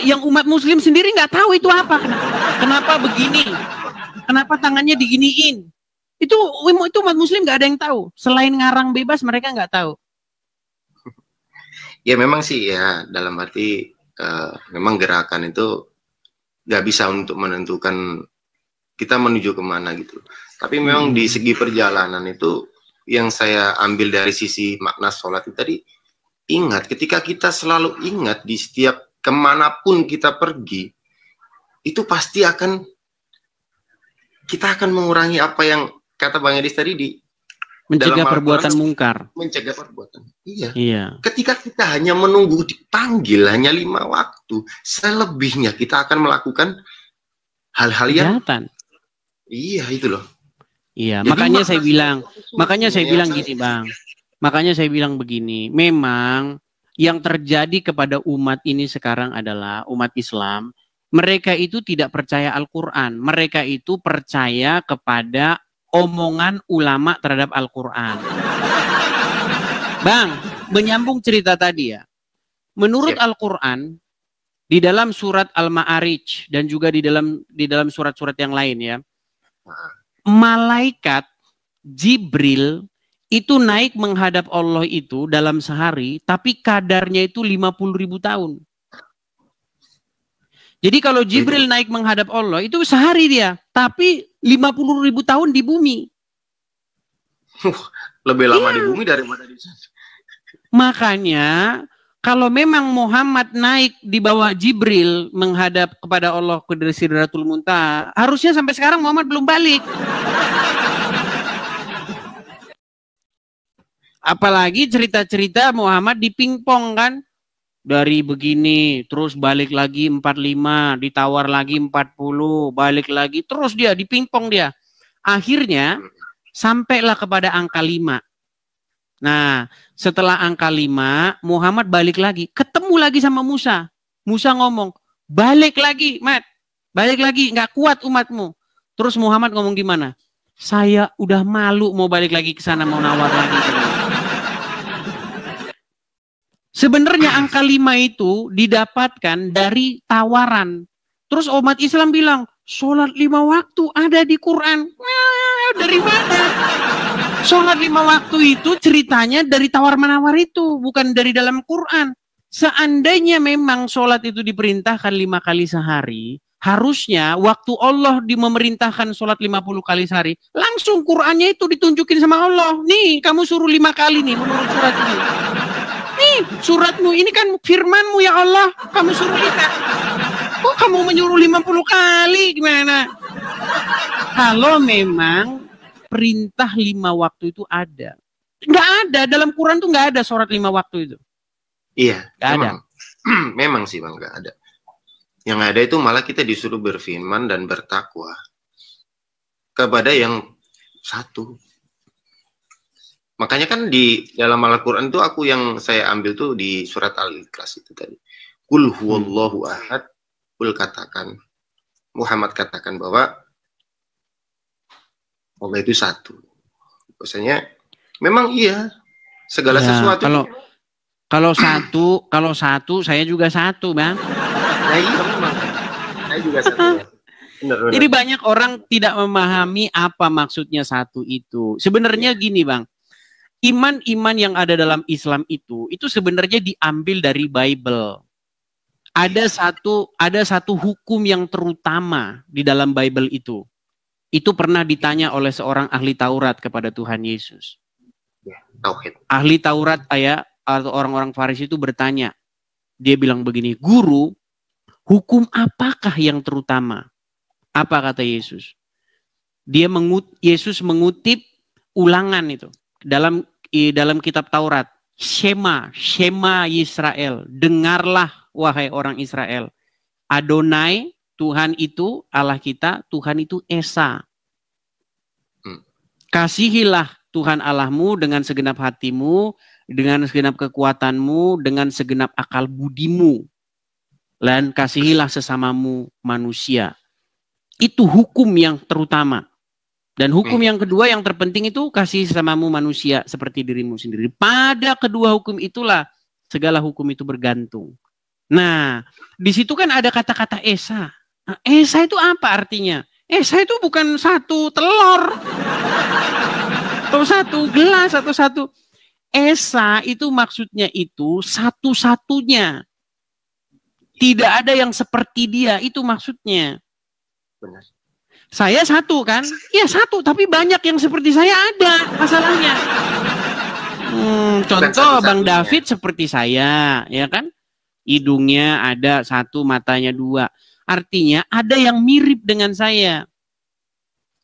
Speaker 2: Yang umat Muslim sendiri nggak tahu itu apa. Kenapa begini? Kenapa tangannya diginiin? Itu umat Muslim nggak ada yang tahu. Selain ngarang bebas, mereka nggak tahu.
Speaker 5: Ya memang sih ya, dalam arti memang gerakan itu nggak bisa untuk menentukan kita menuju kemana gitu. Tapi memang di segi perjalanan itu yang saya ambil dari sisi makna sholat itu tadi, ingat, ketika kita selalu ingat di setiap kemanapun kita pergi, itu pasti kita akan mengurangi apa yang kata Bang Edis tadi di
Speaker 2: mencegah perbuatan mungkar.
Speaker 5: Mencegah perbuatan. Iya. Ketika kita hanya menunggu dipanggil hanya 5 waktu, selebihnya kita akan melakukan hal-hal yang iya itu loh.
Speaker 2: Iya, jadi makanya saya bilang gini, Bang. Makanya saya bilang begini, memang yang terjadi kepada umat ini sekarang adalah umat Islam, mereka itu tidak percaya Al-Quran. Mereka itu percaya kepada omongan ulama terhadap Al-Quran. Bang, menyambung cerita tadi ya. Menurut Al-Quran, di dalam surat Al-Ma'arij dan juga di dalam surat-surat yang lain ya, malaikat Jibril itu naik menghadap Allah itu dalam sehari, tapi kadarnya itu 50.000 tahun. Jadi kalau Jibril naik menghadap Allah itu sehari dia, tapi 50.000 tahun di bumi.
Speaker 5: Lebih lama di bumi daripada di sana.
Speaker 2: Makanya kalau memang Muhammad naik di bawah Jibril menghadap kepada Allah ke Sidratul Muntaha, harusnya sampai sekarang Muhammad belum balik. Apalagi cerita-cerita Muhammad di pingpong kan. Dari begini, terus balik lagi 45, ditawar lagi 40, balik lagi. Terus dia di pingpong dia. Akhirnya sampailah kepada angka 5. Nah, setelah angka 5, Muhammad balik lagi. Ketemu lagi sama Musa. Musa ngomong, balik lagi, Mat. Balik lagi, nggak kuat umatmu. Terus Muhammad ngomong gimana? Saya udah malu mau balik lagi ke sana, mau nawar lagi. Sebenarnya angka 5 itu didapatkan dari tawaran. Terus umat Islam bilang, sholat 5 waktu ada di Quran. Dari mana? Sholat 5 waktu itu ceritanya dari tawar-menawar itu, bukan dari dalam Quran. Seandainya memang sholat itu diperintahkan 5 kali sehari, harusnya waktu Allah memerintahkan sholat 50 kali sehari, langsung Qurannya itu ditunjukin sama Allah. Nih, kamu suruh 5 kali nih menurut surat ini. Nih, suratmu ini kan firmanmu ya Allah, kamu suruh lihat. Kok kamu menyuruh 50 kali, gimana? Kalau memang perintah 5 waktu itu ada. Nggak ada, dalam Quran tuh nggak ada sholat 5 waktu itu.
Speaker 5: Iya,
Speaker 2: nggak ada.
Speaker 5: Memang sih Bang, nggak ada. Yang ada itu malah kita disuruh berfirman dan bertakwa kepada yang satu. Makanya kan di dalam Al-Quran itu yang saya ambil tuh di surat Al-Ikhlas itu tadi. Qul huwallahu ahad. Qul katakan, Muhammad katakan bahwa Allah itu satu. Maksudnya memang iya segala sesuatu.
Speaker 2: Kalau satu saya juga satu, Bang.
Speaker 5: Nah, iya memang. Saya juga satu. Benar.
Speaker 2: Jadi banyak orang tidak memahami apa maksudnya satu itu. Sebenarnya gini Bang, iman-iman yang ada dalam Islam itu sebenarnya diambil dari Bible. Ada satu hukum yang terutama di dalam Bible itu. Itu pernah ditanya oleh seorang ahli Taurat kepada Tuhan Yesus.
Speaker 5: Tauhid.
Speaker 2: Ahli Taurat atau orang-orang Farisi itu bertanya. Dia bilang begini, "Guru, hukum apakah yang terutama?" Apa kata Yesus? Yesus mengutip ulangan itu dalam kitab Taurat. Shema Yisrael, dengarlah wahai orang Israel. Adonai, Tuhan itu Allah kita, Tuhan itu Esa. Kasihilah Tuhan Allahmu dengan segenap hatimu, dengan segenap kekuatanmu, dengan segenap akal budimu. Dan kasihilah sesamamu manusia. Itu hukum yang terutama. Dan hukum yang kedua yang terpenting itu kasih sesamamu manusia seperti dirimu sendiri. Pada kedua hukum itulah segala hukum itu bergantung. Nah, di situ kan ada kata-kata Esa. Nah, Esa itu apa artinya? Esa itu bukan satu telur. Atau satu gelas atau satu. Esa itu maksudnya itu satu-satunya. Tidak ada yang seperti dia, itu maksudnya.
Speaker 5: Benar.
Speaker 2: Saya satu kan? Ya satu, tapi banyak yang seperti saya ada masalahnya. Contoh Bang David seperti saya, ya kan? Hidungnya ada satu, matanya dua. Artinya ada yang mirip dengan saya.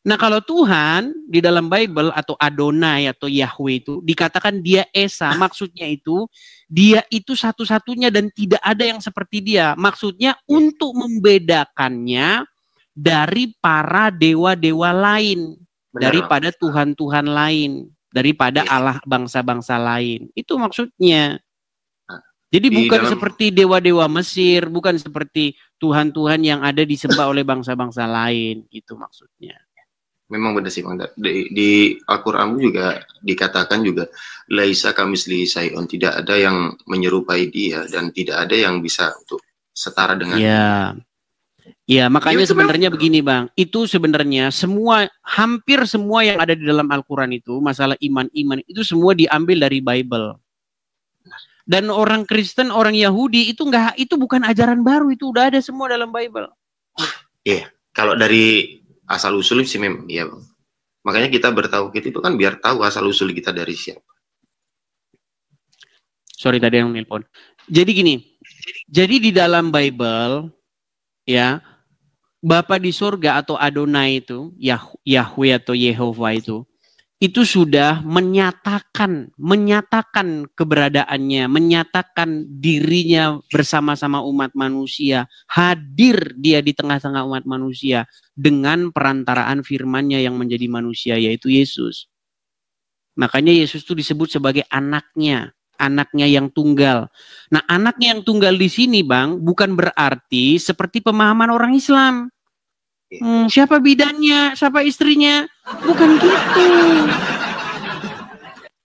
Speaker 2: Nah kalau Tuhan di dalam Bible atau Adonai atau Yahweh itu dikatakan dia Esa, maksudnya itu dia itu satu-satunya dan tidak ada yang seperti dia. Maksudnya untuk membedakannya dari para dewa-dewa lain, daripada Tuhan-Tuhan lain, daripada Allah bangsa-bangsa lain. Itu maksudnya. Jadi bukan seperti dewa-dewa Mesir, bukan seperti Tuhan-Tuhan yang ada disembah oleh bangsa-bangsa lain. Itu maksudnya.
Speaker 5: Memang benar sih Bang. Di Al-Quran juga dikatakan juga laisa kamislihi syai'un, tidak ada yang menyerupai dia dan tidak ada yang bisa untuk setara dengan dia.
Speaker 2: Ya, makanya sebenarnya begini Bang, itu sebenarnya hampir semua yang ada di dalam Al-Quran itu, masalah iman-iman itu semua diambil dari Bible. Dan orang Kristen, orang Yahudi itu bukan ajaran baru, itu udah ada semua dalam Bible.
Speaker 5: Iya, kalau dari asal usul sih memang iya Bang. Makanya kita bertauhid itu kan biar tahu asal usul kita dari siapa.
Speaker 2: Sorry tadi yang nelpon. Jadi gini, jadi di dalam Bible ya, Bapa di surga atau Adonai itu, Yahweh atau Yehovah itu sudah menyatakan keberadaannya, menyatakan dirinya bersama-sama umat manusia, hadir dia di tengah-tengah umat manusia dengan perantaraan firman-Nya yang menjadi manusia, yaitu Yesus. Makanya Yesus itu disebut sebagai anaknya yang tunggal. Nah, anaknya yang tunggal di sini Bang, bukan berarti seperti pemahaman orang Islam. Siapa bidannya, siapa istrinya, bukan gitu.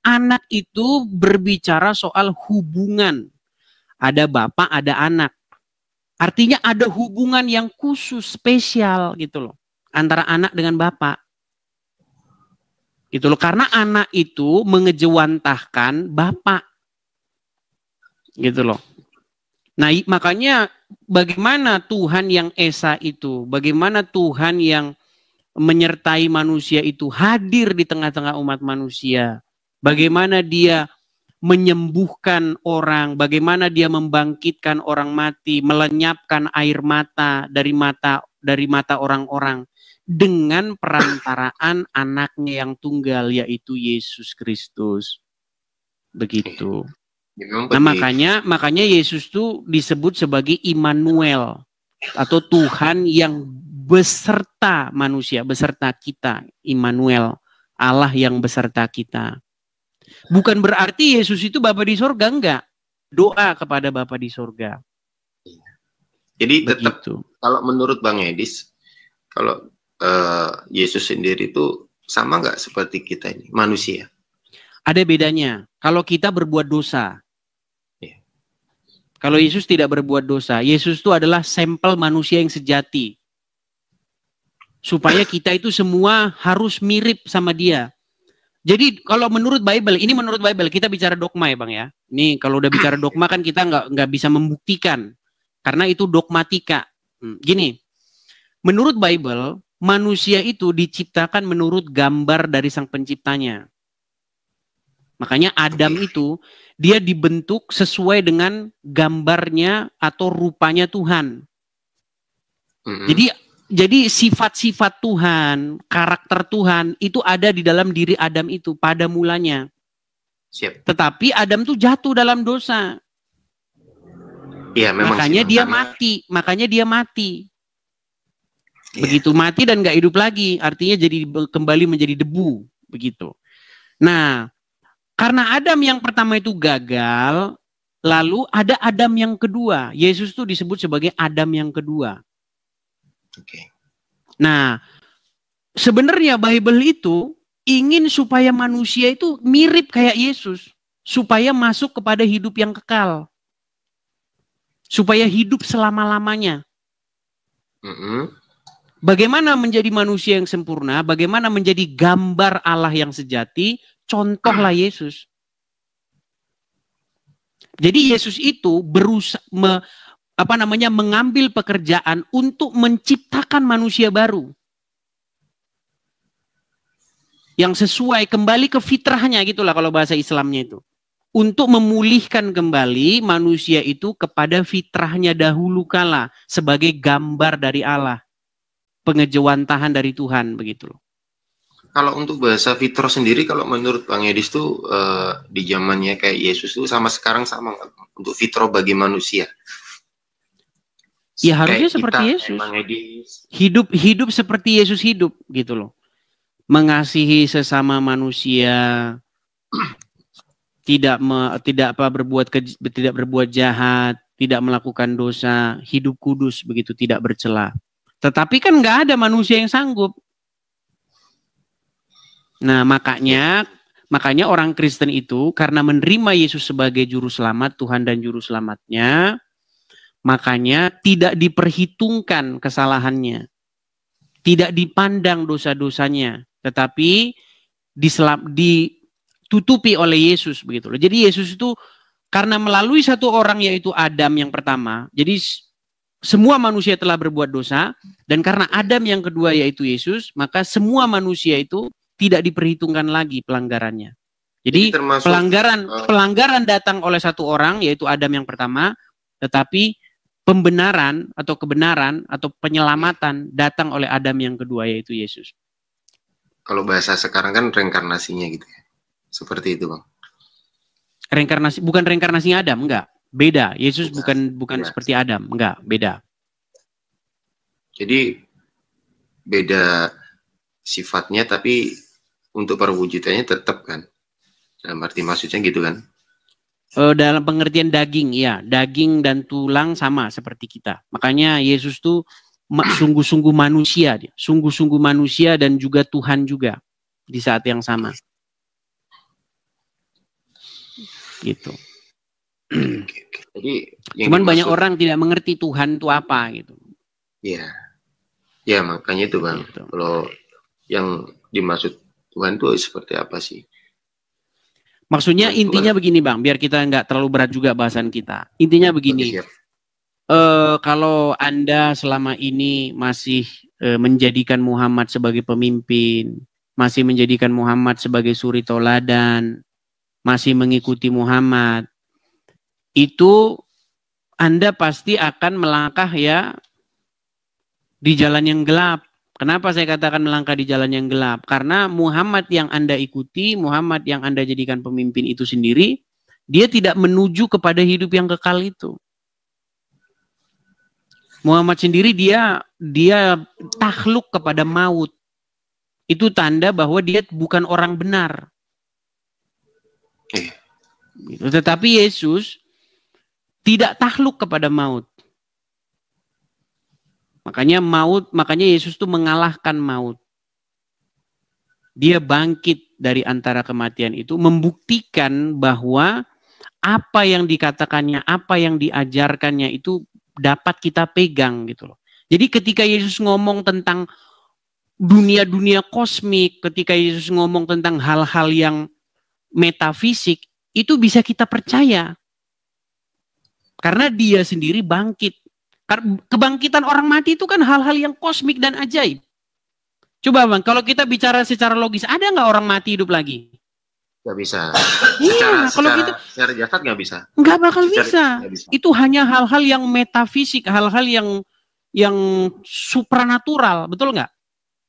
Speaker 2: Anak itu berbicara soal hubungan. Ada bapak, ada anak. Artinya ada hubungan yang khusus, spesial gitu loh. Antara anak dengan bapak. Gitu loh, karena anak itu mengejewantahkan bapak. Gitu loh. Nah, makanya bagaimana Tuhan yang Esa itu, bagaimana Tuhan yang menyertai manusia itu hadir di tengah-tengah umat manusia. Bagaimana dia menyembuhkan orang, bagaimana dia membangkitkan orang mati, melenyapkan air mata dari mata orang-orang dengan perantaraan anaknya yang tunggal, yaitu Yesus Kristus. Begitu. Nah, makanya Yesus itu disebut sebagai Immanuel atau Tuhan yang beserta manusia, beserta kita, Immanuel, Allah yang beserta kita. Bukan berarti Yesus itu Bapa di surga, enggak. Doa kepada Bapa di surga.
Speaker 5: Jadi tetap kalau menurut Bang Edis, kalau Yesus sendiri itu sama enggak seperti kita ini, manusia?
Speaker 2: Ada bedanya. Kalau kita berbuat dosa. Kalau Yesus tidak berbuat dosa, Yesus itu adalah sampel manusia yang sejati. supaya kita itu semua harus mirip sama dia. Jadi kalau menurut Bible, ini menurut Bible, kita bicara dogma ya Bang ya. Ini kalau udah bicara dogma kan kita nggak bisa membuktikan, karena itu dogmatika. Gini, menurut Bible, manusia itu diciptakan menurut gambar dari sang penciptanya. Makanya Adam itu, dia dibentuk sesuai dengan gambarnya atau rupanya Tuhan. Jadi sifat-sifat Tuhan, karakter Tuhan itu ada di dalam diri Adam itu pada mulanya. Siap. Tetapi Adam tuh jatuh dalam dosa. Iya, memang. Makanya dia mati. Iya. Begitu mati dan nggak hidup lagi, artinya jadi kembali menjadi debu, begitu. Nah, karena Adam yang pertama itu gagal, lalu ada Adam yang kedua. Yesus tuh disebut sebagai Adam yang kedua. Okay. Nah, sebenarnya Bible itu ingin supaya manusia itu mirip kayak Yesus, supaya masuk kepada hidup yang kekal, supaya hidup selama-lamanya. Bagaimana menjadi manusia yang sempurna, bagaimana menjadi gambar Allah yang sejati, contohlah Yesus. Jadi Yesus itu berusaha mengambil pekerjaan untuk menciptakan manusia baru. Yang sesuai kembali ke fitrahnya gitulah kalau bahasa Islamnya itu. Untuk memulihkan kembali manusia itu kepada fitrahnya dahulu kala sebagai gambar dari Allah. Pengejawantahan dari Tuhan begitu loh.
Speaker 5: Kalau untuk bahasa fitrah sendiri, kalau menurut Bang Yedis tuh di zamannya kayak Yesus tuh sama sekarang sama untuk fitrah bagi manusia.
Speaker 2: Ya harusnya seperti Yesus. Hidup seperti Yesus hidup gitu loh. Mengasihi sesama manusia, tidak berbuat jahat, tidak melakukan dosa, hidup kudus begitu, tidak bercela. Tetapi kan nggak ada manusia yang sanggup. Nah, makanya orang Kristen itu karena menerima Yesus sebagai juru selamat, Tuhan dan juru selamatnya, makanya tidak diperhitungkan kesalahannya. Tidak dipandang dosa-dosanya, tetapi ditutupi oleh Yesus begitu loh. Jadi Yesus itu karena melalui satu orang yaitu Adam yang pertama, jadi semua manusia telah berbuat dosa, dan karena Adam yang kedua yaitu Yesus, maka semua manusia itu tidak diperhitungkan lagi pelanggarannya. Jadi pelanggaran datang oleh satu orang yaitu Adam yang pertama, tetapi pembenaran atau kebenaran atau penyelamatan datang oleh Adam yang kedua yaitu Yesus.
Speaker 5: Kalau bahasa sekarang kan reinkarnasinya gitu ya. Seperti itu, Bang.
Speaker 2: Reinkarnasi bukan reinkarnasinya Adam, enggak. Beda. Yesus bukan seperti Adam, enggak, beda.
Speaker 5: Jadi beda sifatnya tapi untuk perwujudannya tetap kan. Dalam arti maksudnya gitu kan.
Speaker 2: Dalam pengertian daging, ya, daging dan tulang sama seperti kita. Makanya Yesus tuh sungguh-sungguh manusia, dia. Sungguh-sungguh manusia dan juga Tuhan juga di saat yang sama. Gitu.
Speaker 5: Jadi,
Speaker 2: cuman banyak orang tidak mengerti Tuhan itu apa gitu.
Speaker 5: Iya. Ya makanya itu Bang. Gitu. Kalau yang dimaksud Tuhan itu seperti apa sih?
Speaker 2: Maksudnya Tuhan, intinya begini Bang, biar kita nggak terlalu berat juga bahasan kita. Intinya begini. Kalau Anda selama ini masih menjadikan Muhammad sebagai pemimpin, masih menjadikan Muhammad sebagai suri toladan, masih mengikuti Muhammad, itu Anda pasti akan melangkah ya di jalan yang gelap. Kenapa saya katakan melangkah di jalan yang gelap? Karena Muhammad yang Anda ikuti, Muhammad yang Anda jadikan pemimpin itu sendiri, dia tidak menuju kepada hidup yang kekal itu. Muhammad sendiri dia takluk kepada maut. Itu tanda bahwa dia bukan orang benar. Tetapi Yesus tidak takluk kepada maut. Makanya Yesus itu mengalahkan maut. Dia bangkit dari antara kematian itu, membuktikan bahwa apa yang dikatakannya, apa yang diajarkannya itu dapat kita pegang gitu loh. Jadi ketika Yesus ngomong tentang dunia-dunia kosmik, ketika Yesus ngomong tentang hal-hal yang metafisik, itu bisa kita percaya. Karena dia sendiri bangkit. Kebangkitan orang mati itu kan hal-hal yang kosmik dan ajaib. Coba Bang, kalau kita bicara secara logis, ada nggak orang mati hidup lagi?
Speaker 5: Nggak bisa.
Speaker 2: Iya, kalau gitu
Speaker 5: secara jasad nggak bisa.
Speaker 2: Nggak bakal bisa. Itu hanya hal-hal yang metafisik, hal-hal yang supranatural, betul nggak?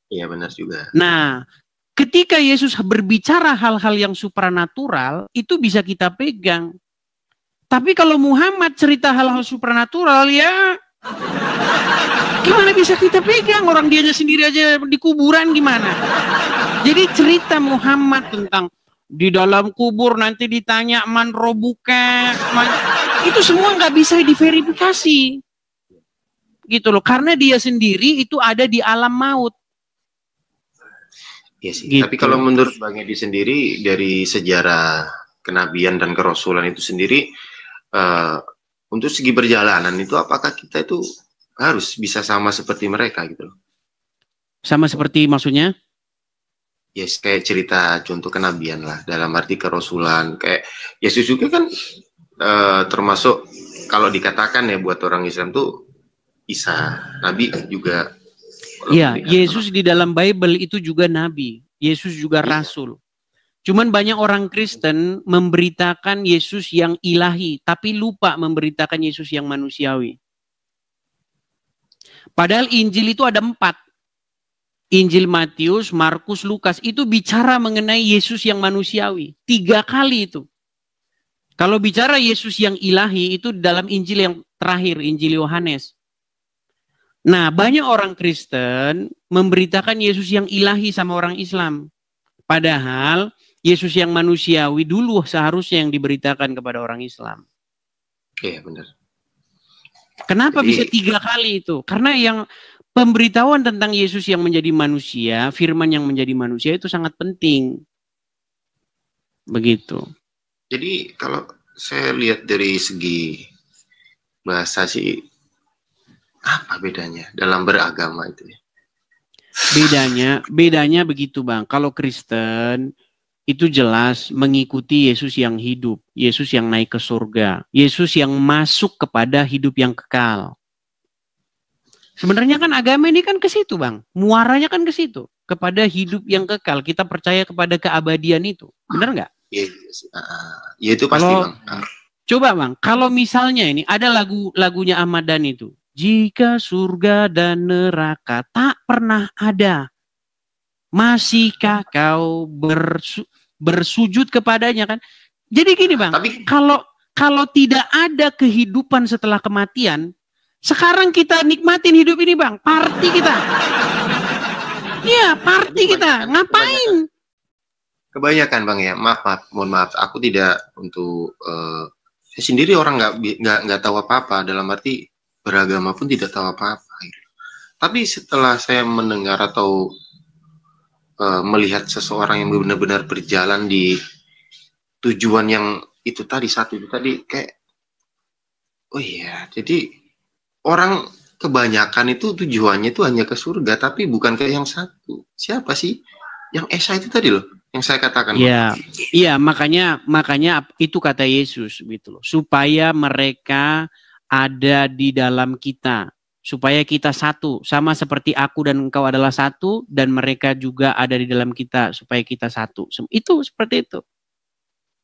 Speaker 5: Iya, benar juga.
Speaker 2: Nah, ketika Yesus berbicara hal-hal yang supranatural, itu bisa kita pegang. Tapi kalau Muhammad cerita hal-hal supranatural, ya gimana bisa kita pegang? Orang dianya sendiri aja di kuburan gimana? Jadi cerita Muhammad tentang di dalam kubur nanti ditanya man robuka, itu semua nggak bisa diverifikasi, gitu loh. Karena dia sendiri itu ada di alam maut.
Speaker 5: Iya sih.
Speaker 2: Gitu.
Speaker 5: Tapi kalau menurut Bang Edi sendiri dari sejarah kenabian dan kerasulan itu sendiri, untuk segi perjalanan itu apakah kita itu harus bisa sama seperti mereka gitu loh?
Speaker 2: Sama seperti maksudnya?
Speaker 5: Yes, kayak cerita contoh kenabian lah, dalam arti kerasulan. Kayak Yesus juga kan termasuk kalau dikatakan ya buat orang Islam tuh Isa, Nabi juga.
Speaker 2: Iya, Yesus di dalam Bible itu juga Nabi. Yesus juga Rasul. Cuman banyak orang Kristen memberitakan Yesus yang ilahi, tapi lupa memberitakan Yesus yang manusiawi. Padahal Injil itu ada 4. Injil Matius, Markus, Lukas itu bicara mengenai Yesus yang manusiawi. 3 kali itu. Kalau bicara Yesus yang ilahi itu dalam Injil yang terakhir, Injil Yohanes. Nah, banyak orang Kristen memberitakan Yesus yang ilahi sama orang Islam. Padahal Yesus yang manusiawi dulu seharusnya yang diberitakan kepada orang Islam.
Speaker 5: Iya, benar.
Speaker 2: Kenapa bisa 3 kali itu? Karena yang pemberitahuan tentang Yesus yang menjadi manusia, firman yang menjadi manusia itu sangat penting. Begitu.
Speaker 5: Jadi kalau saya lihat dari segi bahasa sih, apa bedanya dalam beragama itu ya?
Speaker 2: Bedanya begitu Bang. Kalau Kristen itu jelas mengikuti Yesus yang hidup, Yesus yang naik ke surga, Yesus yang masuk kepada hidup yang kekal. Sebenarnya kan agama ini kan ke situ Bang, muaranya kan ke situ, kepada hidup yang kekal. Kita percaya kepada keabadian itu, benar nggak?
Speaker 5: Ya itu pasti Bang.
Speaker 2: Coba Bang, kalau misalnya ini ada lagunya Ahmad Dhani itu, jika surga dan neraka tak pernah ada, masihkah kau bersujud kepadanya kan? Jadi gini Bang, tapi kalau tidak ada kehidupan setelah kematian, sekarang kita nikmatin hidup ini Bang, party kita. Iya, party kita. Ngapain?
Speaker 5: Kebanyakan Bang ya, mohon maaf, aku tidak untuk saya sendiri orang nggak tahu apa-apa, dalam arti beragama pun tidak tahu apa-apa. Gitu. Tapi setelah saya mendengar atau melihat seseorang yang benar-benar berjalan di tujuan yang itu tadi, satu itu tadi, kayak oh iya, jadi orang kebanyakan itu tujuannya itu hanya ke surga, tapi bukan ke yang satu. Siapa sih? Yang Esa itu tadi loh, yang saya katakan.
Speaker 2: Iya, makanya itu kata Yesus gitu loh, supaya mereka ada di dalam kita, supaya kita satu, sama seperti aku dan engkau adalah satu, dan mereka juga ada di dalam kita, supaya kita satu. Itu seperti itu.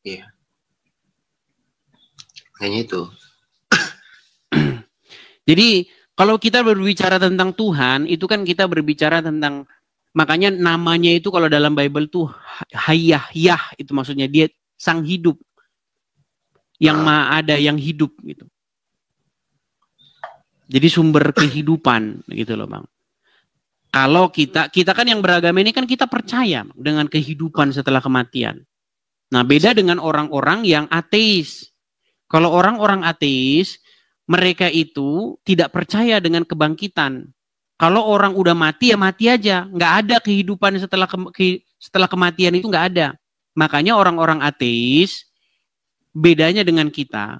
Speaker 5: Iya. Hanya itu.
Speaker 2: Jadi kalau kita berbicara tentang Tuhan, itu kan kita berbicara tentang, makanya namanya itu kalau dalam Bible tuh Hayyah, itu maksudnya dia sang hidup, yang maha ada, yang hidup gitu. Jadi sumber kehidupan gitu loh Bang. Kalau kita kan yang beragama ini kan kita percaya dengan kehidupan setelah kematian. Nah beda dengan orang-orang yang ateis. Kalau orang-orang ateis, mereka itu tidak percaya dengan kebangkitan. Kalau orang udah mati ya mati aja, nggak ada kehidupan setelah kematian, itu nggak ada. Makanya orang-orang ateis bedanya dengan kita.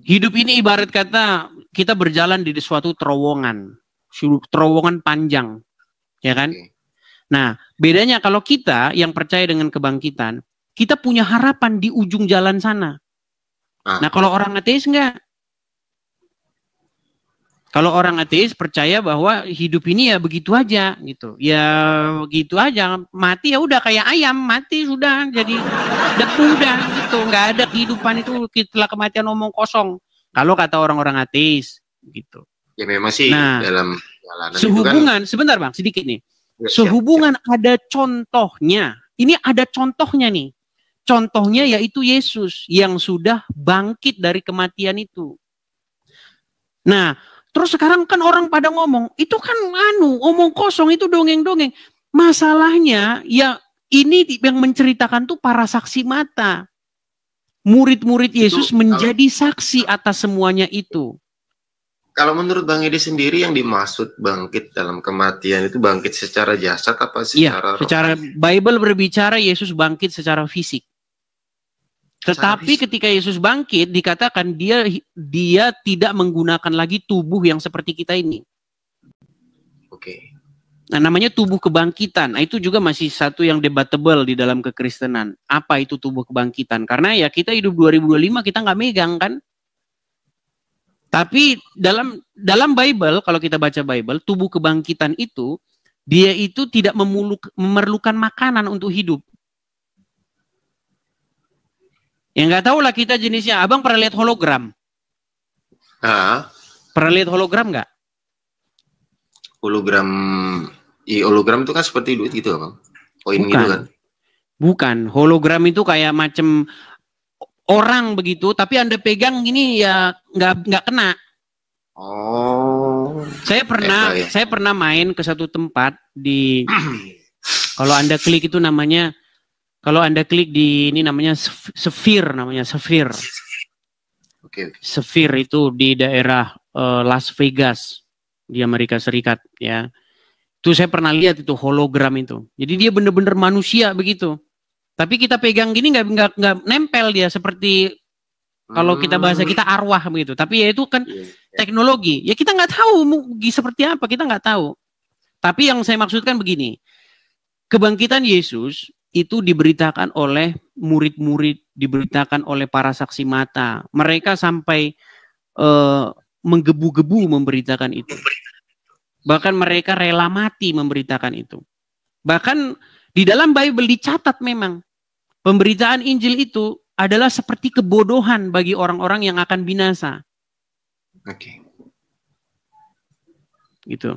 Speaker 2: Hidup ini ibarat kata kita berjalan di suatu terowongan panjang. Ya kan? Nah, bedanya kalau kita yang percaya dengan kebangkitan, kita punya harapan di ujung jalan sana. Nah, kalau orang ateis enggak. Kalau orang ateis percaya bahwa hidup ini ya begitu aja gitu. Ya begitu aja, mati ya udah kayak ayam, mati sudah jadi debu udah gitu. Enggak ada kehidupan itu, setelah kematian omong kosong. Kalau kata orang-orang ateis gitu.
Speaker 5: Ya memang sih dalam jalanan
Speaker 2: sehubungan itu kan, sebentar Bang, sedikit nih. Ya, sehubungan ada contohnya. Ini ada contohnya nih. Contohnya yaitu Yesus yang sudah bangkit dari kematian itu. Nah, terus sekarang kan orang pada ngomong, itu kan omong kosong, itu dongeng-dongeng. Masalahnya ya ini yang menceritakan tuh para saksi mata. Murid-murid Yesus menjadi saksi atas semuanya itu.
Speaker 5: Kalau menurut Bang Edi sendiri yang dimaksud bangkit dalam kematian itu bangkit secara jasad apa secara
Speaker 2: secara Bible berbicara Yesus bangkit secara fisik. Tetapi ketika Yesus bangkit dikatakan dia tidak menggunakan lagi tubuh yang seperti kita ini.
Speaker 5: Oke.
Speaker 2: Nah, namanya tubuh kebangkitan. Nah, itu juga masih satu yang debatable di dalam kekristenan. Apa itu tubuh kebangkitan? Karena ya kita hidup 2025 kita nggak megang kan. Tapi dalam Bible, kalau kita baca Bible, tubuh kebangkitan itu dia itu tidak memerlukan makanan untuk hidup. Ya nggak tahu lah kita jenisnya. Abang pernah lihat hologram? Pernah lihat hologram nggak?
Speaker 5: Hologram itu kan seperti duit gitu Bang? Koin gitu kan?
Speaker 2: Bukan. Hologram itu kayak macam orang begitu, tapi Anda pegang gini ya nggak kena.
Speaker 5: Oh.
Speaker 2: Saya pernah main ke satu tempat di kalau Anda klik itu namanya. Kalau Anda klik di ini namanya Sphere, namanya Sphere.
Speaker 5: Oke.
Speaker 2: Sphere itu di daerah Las Vegas di Amerika Serikat ya. Itu saya pernah lihat itu hologram itu. Jadi dia benar-benar manusia begitu. Tapi kita pegang gini nggak nempel dia seperti kalau kita bahasa kita arwah begitu. Tapi ya itu kan teknologi. Ya kita nggak tahu seperti apa, kita nggak tahu. Tapi yang saya maksudkan begini. Kebangkitan Yesus itu diberitakan oleh murid-murid, diberitakan oleh para saksi mata. Mereka sampai menggebu-gebu memberitakan itu. Bahkan mereka rela mati memberitakan itu. Bahkan di dalam Bible dicatat memang pemberitaan Injil itu adalah seperti kebodohan bagi orang-orang yang akan binasa.
Speaker 5: Oke.
Speaker 2: Gitu.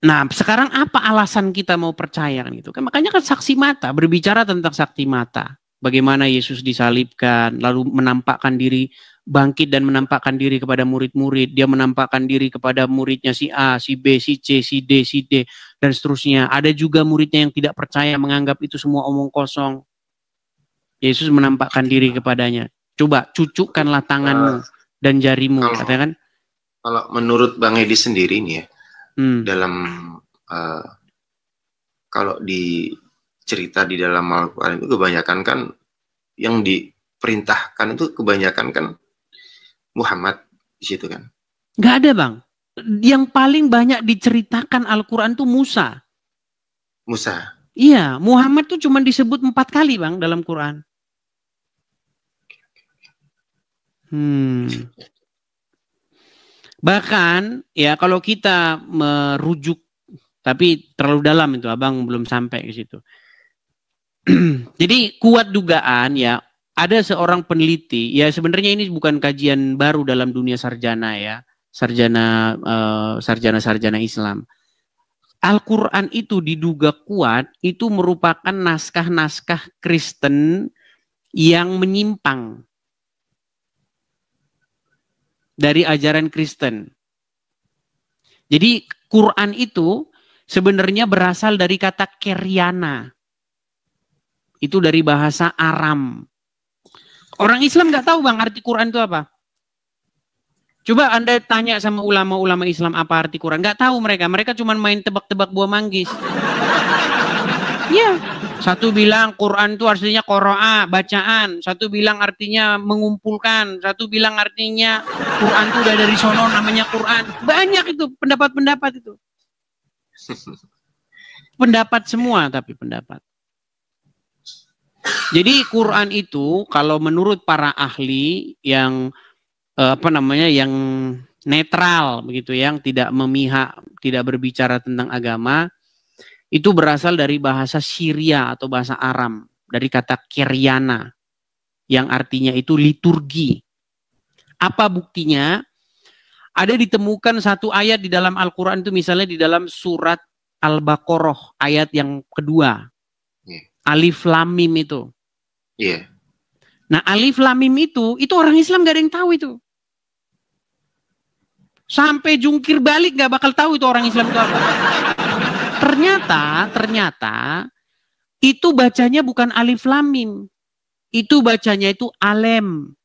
Speaker 2: Nah, sekarang apa alasan kita mau percaya kan gitu? Kan makanya kan saksi mata, berbicara tentang saksi mata. Bagaimana Yesus disalibkan, lalu menampakkan diri, bangkit dan menampakkan diri kepada murid-murid. Dia menampakkan diri kepada muridnya si A, si B, si C, si D, si D, dan seterusnya. Ada juga muridnya yang tidak percaya, menganggap itu semua omong kosong. Yesus menampakkan diri kepadanya. Coba cucukkanlah tanganmu dan jarimu, katanya kan?
Speaker 5: Kalau menurut Bang Edi sendiri nih ya, dalam kalau di cerita di dalam Al-Quran itu kebanyakan kan yang diperintahkan itu kebanyakan kan Muhammad di situ kan?
Speaker 2: Nggak ada Bang. Yang paling banyak diceritakan Al-Quran itu Musa.
Speaker 5: Musa?
Speaker 2: Iya, Muhammad tuh cuma disebut 4 kali Bang dalam Quran. Bahkan ya kalau kita merujuk, tapi terlalu dalam itu Abang belum sampai ke situ. Jadi kuat dugaan ya, ada seorang peneliti, ya sebenarnya ini bukan kajian baru dalam dunia sarjana ya, sarjana Islam. Al-Quran itu diduga kuat, itu merupakan naskah-naskah Kristen yang menyimpang dari ajaran Kristen. Jadi Quran itu sebenarnya berasal dari kata keryana. Itu dari bahasa Aram. Orang Islam nggak tahu Bang arti Quran itu apa. Coba Anda tanya sama ulama-ulama Islam apa arti Quran. Nggak tahu mereka. Mereka cuma main tebak-tebak buah manggis. Ya, satu bilang Quran itu artinya qiraah, bacaan. Satu bilang artinya mengumpulkan. Satu bilang artinya Quran itu udah dari sono namanya Quran. Banyak itu pendapat-pendapat itu. Pendapat semua, tapi pendapat. Jadi Quran itu kalau menurut para ahli yang yang netral begitu, yang tidak memihak, tidak berbicara tentang agama, itu berasal dari bahasa Syria atau bahasa Aram, dari kata kiryana yang artinya itu liturgi. Apa buktinya? Ada ditemukan satu ayat di dalam Al-Quran itu, misalnya di dalam surat Al-Baqarah ayat yang kedua. Alif Lam Mim itu.
Speaker 5: Iya.
Speaker 2: Nah, Alif Lam Mim itu orang Islam gak ada yang tahu itu. Sampai jungkir balik gak bakal tahu itu orang Islam itu apa. Ternyata itu bacanya bukan Alif Lam Mim. Itu bacanya itu Alem.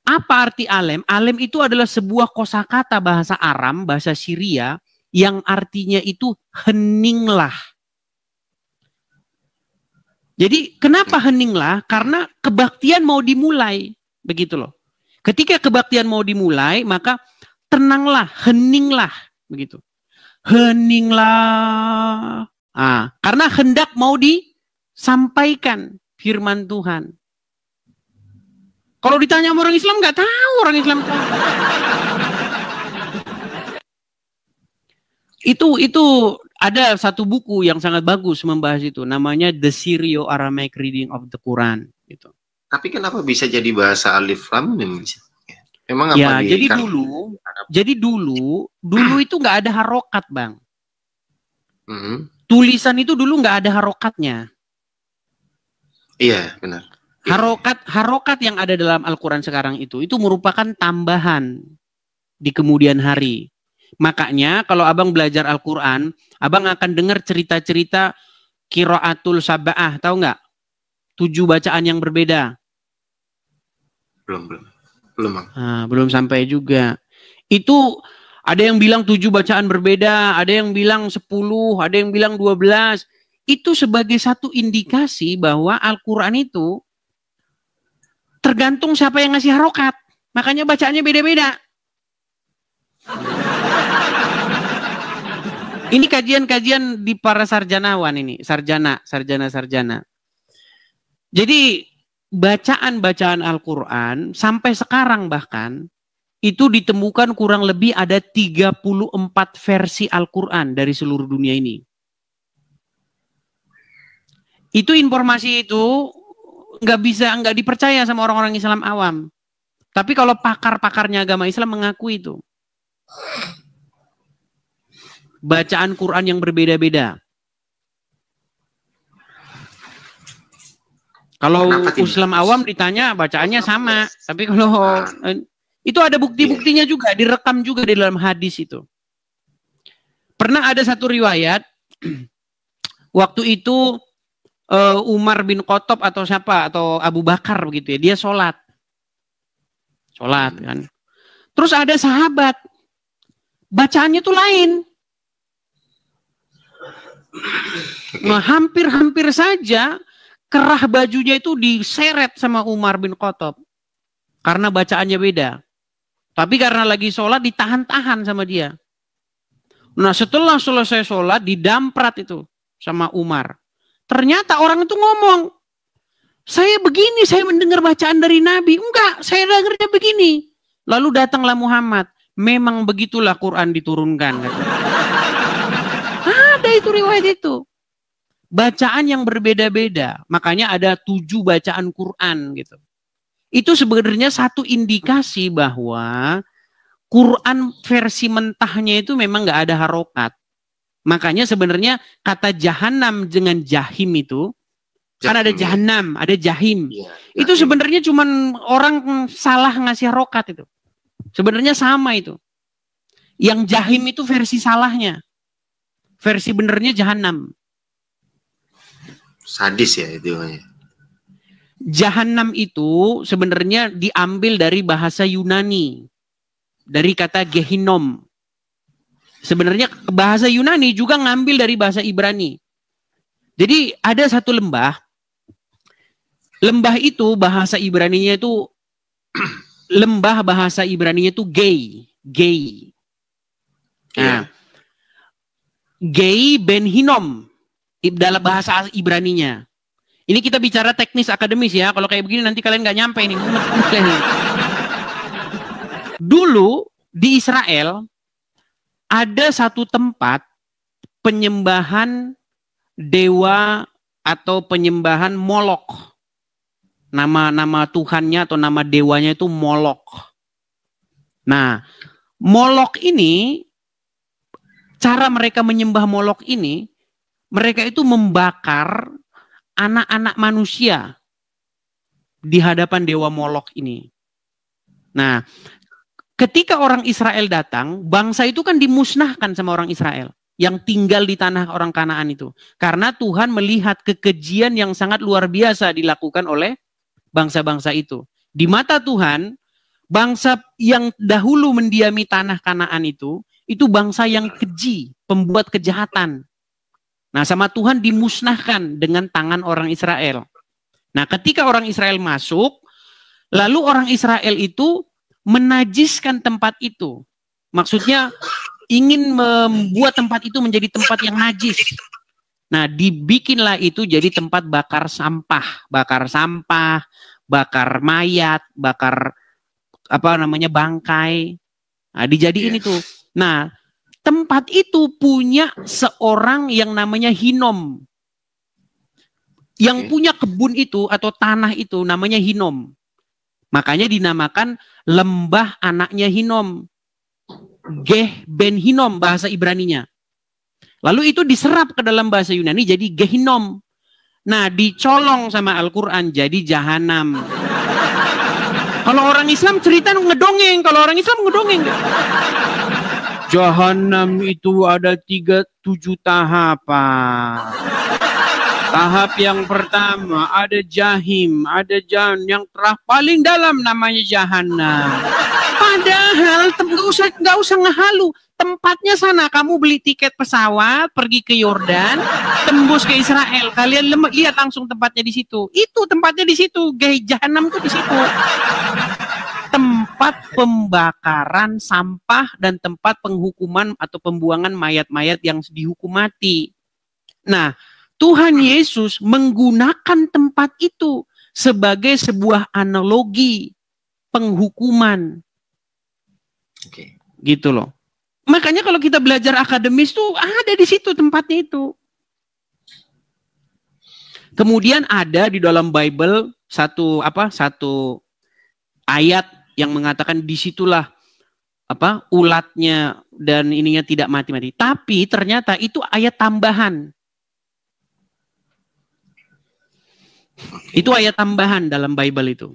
Speaker 2: Apa arti Alem? Alem itu adalah sebuah kosakata bahasa Aram, bahasa Syria, yang artinya itu heninglah. Jadi kenapa heninglah? Karena kebaktian mau dimulai. Begitu loh. Ketika kebaktian mau dimulai, maka tenanglah, heninglah. Begitu. Heninglah. Karena hendak mau disampaikan firman Tuhan. Kalau ditanya sama orang Islam, nggak tahu orang Islam. Itu ada satu buku yang sangat bagus membahas itu, namanya The Syrio-Aramaic Reading of the Quran. Gitu.
Speaker 5: Tapi kenapa bisa jadi bahasa Alif Lam Mim? Memang
Speaker 2: ya,
Speaker 5: apa
Speaker 2: jadi dulu itu nggak ada harokat, Bang. Tulisan itu dulu nggak ada harokatnya.
Speaker 5: Iya, benar.
Speaker 2: Harokat yang ada dalam Al-Quran sekarang itu merupakan tambahan di kemudian hari. Makanya kalau abang belajar Al-Quran, abang akan dengar cerita-cerita qiraatul sab'ah, tahu nggak? 7 bacaan yang berbeda. Belum sampai juga. Itu ada yang bilang 7 bacaan berbeda, ada yang bilang 10, ada yang bilang 12. Itu sebagai satu indikasi bahwa Al-Quran itu tergantung siapa yang ngasih harokat. Makanya bacaannya beda-beda. Ini kajian-kajian di para sarjanawan ini. Sarjana. Jadi bacaan-bacaan Al-Quran sampai sekarang bahkan itu ditemukan kurang lebih ada 34 versi Al-Quran dari seluruh dunia ini. Itu informasi itu nggak dipercaya sama orang-orang Islam awam. Tapi kalau pakar-pakarnya agama Islam mengakui itu. Bacaan Quran yang berbeda-beda. Kalau Islam awam ditanya bacaannya sama. Tapi kalau itu ada bukti-buktinya juga, direkam juga di dalam hadis itu. Pernah ada satu riwayat, waktu itu Umar bin Khattab atau siapa, atau Abu Bakar begitu ya, dia sholat kan. Terus ada sahabat, bacaannya tuh lain. Nah, hampir saja kerah bajunya itu diseret sama Umar bin Khattab karena bacaannya beda. Tapi karena lagi sholat ditahan-tahan sama dia. Nah, setelah selesai sholat didamprat itu sama Umar. Ternyata orang itu ngomong, saya begini, saya mendengar bacaan dari Nabi. Enggak, saya dengarnya begini. Lalu datanglah Muhammad. Memang begitulah Quran diturunkan. Ada itu riwayat itu. Bacaan yang berbeda-beda. Makanya ada 7 bacaan Quran gitu. Itu sebenarnya satu indikasi bahwa Quran versi mentahnya itu memang nggak ada harokat. Makanya sebenarnya kata jahanam dengan jahim itu, kan ada jahanam, ada jahim. Ya, itu sebenarnya cuman orang salah ngasih harokat itu. Sebenarnya sama itu. Yang jahim itu versi salahnya. Versi benernya jahanam.
Speaker 5: Sadis ya itu.
Speaker 2: Jahanam itu sebenarnya diambil dari bahasa Yunani. Dari kata gehinom. Sebenarnya bahasa Yunani juga ngambil dari bahasa Ibrani. Jadi ada satu lembah. Lembah itu bahasa Ibraninya itu lembah bahasa Ibraninya itu gay. Nah, Gei Ben Hinom dalam bahasa Ibraninya. Ini kita bicara teknis akademis ya. Kalau kayak begini nanti kalian nggak nyampe ini. Dulu di Israel ada satu tempat penyembahan dewa atau penyembahan Molok. Nama Tuhannya atau nama dewanya itu Molok. Nah, Molok ini, cara mereka menyembah Molok ini, mereka itu membakar anak-anak manusia di hadapan dewa Molok ini. Nah, ketika orang Israel datang, bangsa itu kan dimusnahkan sama orang Israel yang tinggal di tanah orang Kanaan itu. Karena Tuhan melihat kekejian yang sangat luar biasa dilakukan oleh bangsa-bangsa itu. Di mata Tuhan, bangsa yang dahulu mendiami tanah Kanaan itu bangsa yang keji, pembuat kejahatan. Nah, sama Tuhan dimusnahkan dengan tangan orang Israel. Nah, ketika orang Israel masuk, lalu orang Israel itu menajiskan tempat itu. Maksudnya ingin membuat tempat itu menjadi tempat yang najis. Nah, dibikinlah itu jadi tempat bakar sampah, bakar mayat, bakar bangkai. Nah, dijadiin itu. Nah, tempat itu punya seorang yang namanya Hinom. Yang punya kebun itu atau tanah itu namanya Hinom. Makanya dinamakan lembah anaknya Hinom. Geh Ben Hinom bahasa Ibraninya. Lalu itu diserap ke dalam bahasa Yunani jadi Gehinom. Nah, dicolong sama Al-Quran jadi Jahanam. Kalau orang Islam cerita ngedongeng. Kalau orang Islam ngedongeng. Jahanam itu ada 7 tahapan. Tahap yang pertama ada Jahim, ada yang paling dalam namanya Jahanam. Padahal nggak usah ngehalu. Tempatnya sana, kamu beli tiket pesawat, pergi ke Yordan, tembus ke Israel. Kalian lihat langsung tempatnya di situ. Itu tempatnya di situ. Jahanam tuh di situ. Tempat pembakaran sampah dan tempat penghukuman atau pembuangan mayat-mayat yang dihukum mati. Nah, Tuhan Yesus menggunakan tempat itu sebagai sebuah analogi penghukuman.
Speaker 5: Oke.
Speaker 2: Gitu loh. Makanya kalau kita belajar akademis tuh ada di situ tempatnya itu. Kemudian ada di dalam Bible satu ayat yang mengatakan disitulah ulatnya dan ininya tidak mati-mati. Tapi ternyata itu ayat tambahan. Itu ayat tambahan dalam Bible itu.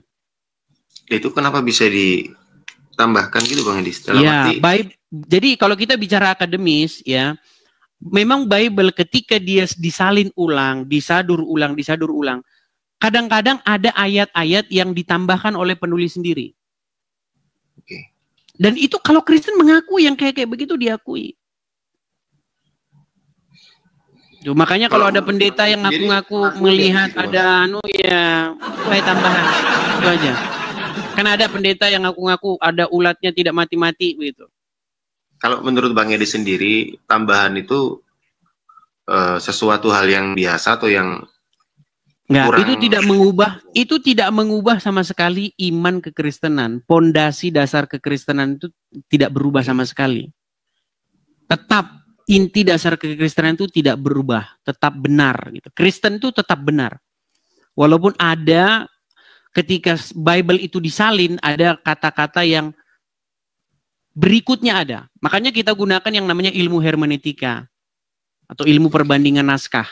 Speaker 5: Itu kenapa bisa ditambahkan gitu Bang Edi?
Speaker 2: Jadi kalau kita bicara akademis ya, memang Bible ketika dia disalin ulang, disadur ulang, kadang-kadang ada ayat-ayat yang ditambahkan oleh penulis sendiri.
Speaker 5: Oke.
Speaker 2: Dan itu kalau Kristen mengakui yang kayak begitu diakui. Tuh, makanya kalau ada pendeta yang ngaku-ngaku melihat ada ayat tambahan itu aja. Karena ada pendeta yang ngaku-ngaku ada ulatnya tidak mati-mati begitu.
Speaker 5: Kalau menurut Bang Edi sendiri, tambahan itu sesuatu hal yang biasa atau yang
Speaker 2: Enggak, itu tidak mengubah sama sekali iman kekristenan. Pondasi dasar kekristenan itu tidak berubah sama sekali. Tetap inti dasar kekristenan itu tidak berubah, tetap benar gitu. Kristen itu tetap benar. Walaupun ada ketika Bible itu disalin ada kata-kata yang berikutnya ada. Makanya kita gunakan yang namanya ilmu hermeneutika atau ilmu perbandingan naskah.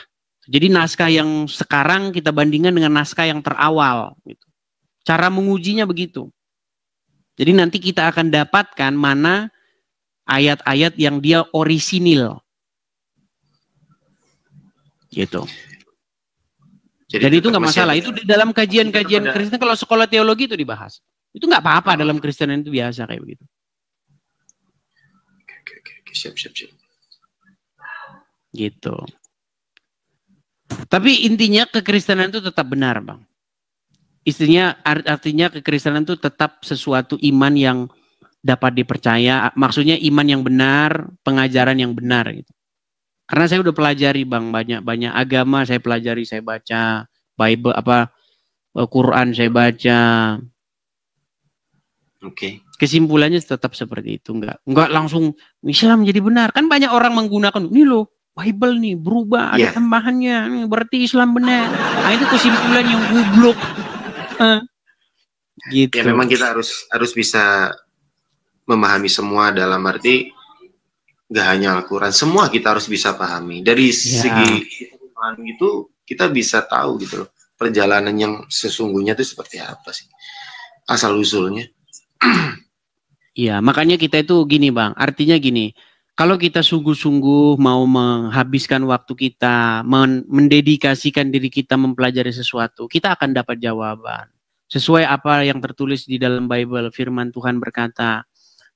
Speaker 2: Jadi naskah yang sekarang kita bandingkan dengan naskah yang terawal. Gitu. Cara mengujinya begitu. Jadi nanti kita akan dapatkan mana ayat-ayat yang dia orisinil. Gitu. Jadi itu nggak masalah. Itu di dalam kajian-kajian Kristen kalau sekolah teologi itu dibahas. Itu nggak apa-apa dalam Kristen itu biasa kayak begitu.
Speaker 5: Oke. Siap.
Speaker 2: Gitu. Tapi intinya kekristenan itu tetap benar, Bang. Artinya kekristenan itu tetap sesuatu iman yang dapat dipercaya. Maksudnya iman yang benar, pengajaran yang benar. Gitu. Karena saya udah pelajari Bang, banyak agama saya pelajari, saya baca Bible Quran saya baca.
Speaker 5: Oke.
Speaker 2: Kesimpulannya tetap seperti itu, enggak langsung Islam jadi benar. Kan banyak orang menggunakan ini loh, Bible nih berubah, ada tambahannya, nih, berarti Islam benar. Nah, itu kesimpulan yang goblok. Gitu.
Speaker 5: Ya memang kita harus bisa memahami semua, dalam arti nggak hanya Al-Quran, semua kita harus bisa pahami. Dari segi pahami itu kita bisa tahu gitu loh, perjalanan yang sesungguhnya itu seperti apa sih, asal usulnya.
Speaker 2: Iya, makanya kita itu gini Bang, artinya gini, kalau kita sungguh-sungguh mau menghabiskan waktu kita, mendedikasikan diri kita mempelajari sesuatu, kita akan dapat jawaban. Sesuai apa yang tertulis di dalam Bible, firman Tuhan berkata,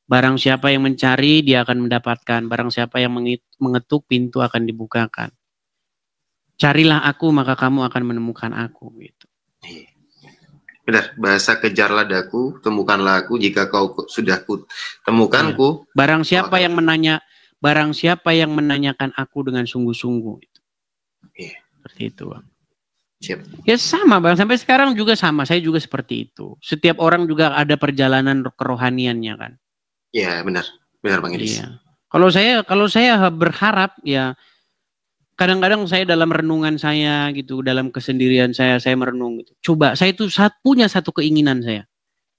Speaker 2: barang siapa yang mencari, dia akan mendapatkan. Barang siapa yang mengetuk, pintu akan dibukakan. Carilah aku, maka kamu akan menemukan aku. Gitu.
Speaker 5: Benar, bahasa kejarlah daku, temukanlah aku, jika kau sudah temukanku.
Speaker 2: Barang siapa yang menanyakan aku dengan sungguh-sungguh. Seperti itu Bang.
Speaker 5: Siap.
Speaker 2: Ya sama Bang, sampai sekarang juga sama, saya juga seperti itu. Setiap orang juga ada perjalanan kerohaniannya kan.
Speaker 5: Ya benar Bang Idris.
Speaker 2: Iya. Kalau saya berharap ya, kadang-kadang saya dalam renungan saya gitu, dalam kesendirian saya merenung gitu. Coba saya itu punya satu keinginan saya.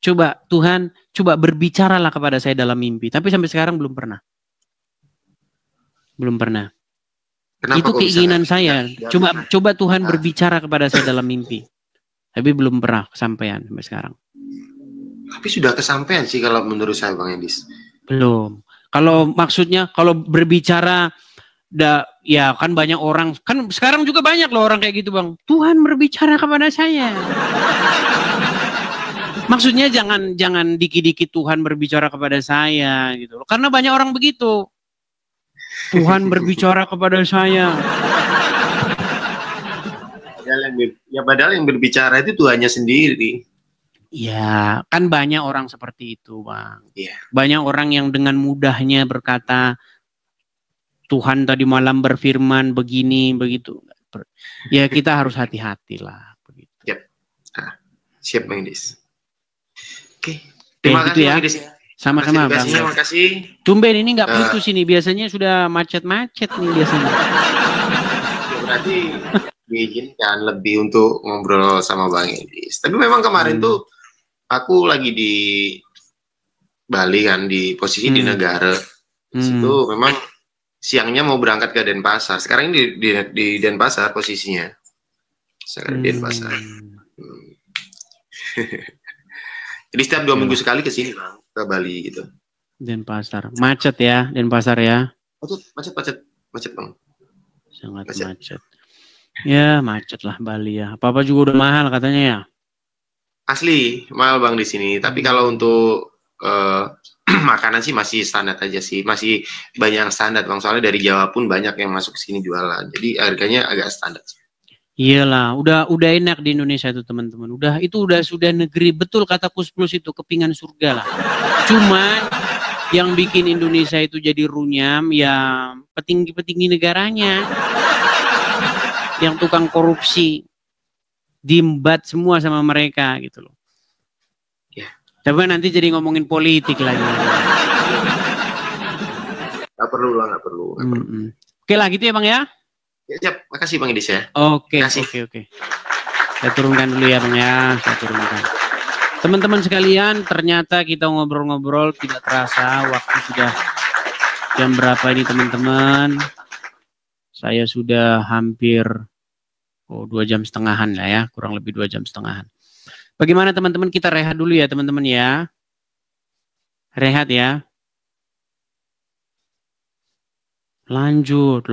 Speaker 2: Coba Tuhan, coba berbicaralah kepada saya dalam mimpi. Tapi sampai sekarang belum pernah.
Speaker 5: Kenapa
Speaker 2: itu keinginan saya. Coba Tuhan berbicara kepada saya dalam mimpi. Tapi belum pernah kesampaian sampai sekarang.
Speaker 5: Tapi sudah kesampaian sih kalau menurut saya Bang Edis.
Speaker 2: Belum. Kalau maksudnya kalau berbicara, ya kan banyak orang, kan sekarang juga banyak loh orang kayak gitu Bang. Tuhan berbicara kepada saya. Maksudnya jangan dikit-dikit Tuhan berbicara kepada saya gitu loh. Karena banyak orang begitu. Tuhan berbicara kepada saya.
Speaker 5: Padahal yang berbicara itu Tuhannya sendiri.
Speaker 2: Ya, kan banyak orang seperti itu, Bang.
Speaker 5: Iya.
Speaker 2: Banyak orang yang dengan mudahnya berkata, Tuhan tadi malam berfirman begini, begitu. Ya, kita harus hati-hati lah. Begitu.
Speaker 5: Yep. Siap, Bang Idris. Oke. Terima kasih,
Speaker 2: ya.
Speaker 5: Bang Idris.
Speaker 2: Sama-sama, Bang.
Speaker 5: Terima kasih.
Speaker 2: Tumben ini nggak putus ini. Biasanya sudah macet-macet nih biasanya.
Speaker 5: Ya, berarti diizinkan lebih untuk ngobrol sama Bang Idris. Tapi memang kemarin tuh aku lagi di Bali kan, di posisi di negara. Itu memang siangnya mau berangkat ke Denpasar. Sekarang ini di Denpasar posisinya. Sekarang di Denpasar. Jadi setiap 2 minggu sekali ke sini Bang, ke Bali gitu.
Speaker 2: Denpasar. Macet ya, Denpasar ya.
Speaker 5: Macet Bang.
Speaker 2: Sangat macet. Ya, macet lah Bali ya. Apa-apa juga udah mahal katanya ya.
Speaker 5: Asli mahal Bang di sini. Tapi kalau untuk makanan sih masih standar aja sih. Masih banyak yang standar Bang. Soalnya dari Jawa pun banyak yang masuk ke sini jualan. Jadi harganya agak standar.
Speaker 2: Iyalah, udah enak di Indonesia itu teman-teman. Sudah negeri, betul kata Kus Plus itu, kepingan surga lah. Cuman yang bikin Indonesia itu jadi runyam ya petinggi-petinggi negaranya. Yang tukang korupsi diembat semua sama mereka gitu loh.
Speaker 5: Ya.
Speaker 2: Tapi nanti jadi ngomongin politik lagi.
Speaker 5: Gak perlu.
Speaker 2: Oke lah gitu ya Bang ya.
Speaker 5: Ya, siap. Makasih Bang Idris ya.
Speaker 2: Oke. Saya turunkan dulu ya Bang ya. Saya turunkan. Teman-teman sekalian, ternyata kita ngobrol-ngobrol tidak terasa. Waktu sudah jam berapa ini teman-teman? Saya sudah hampir 2,5 jam lah ya. Kurang lebih 2,5 jam. Bagaimana teman-teman, kita rehat dulu ya teman-teman ya. Rehat ya. Lanjut.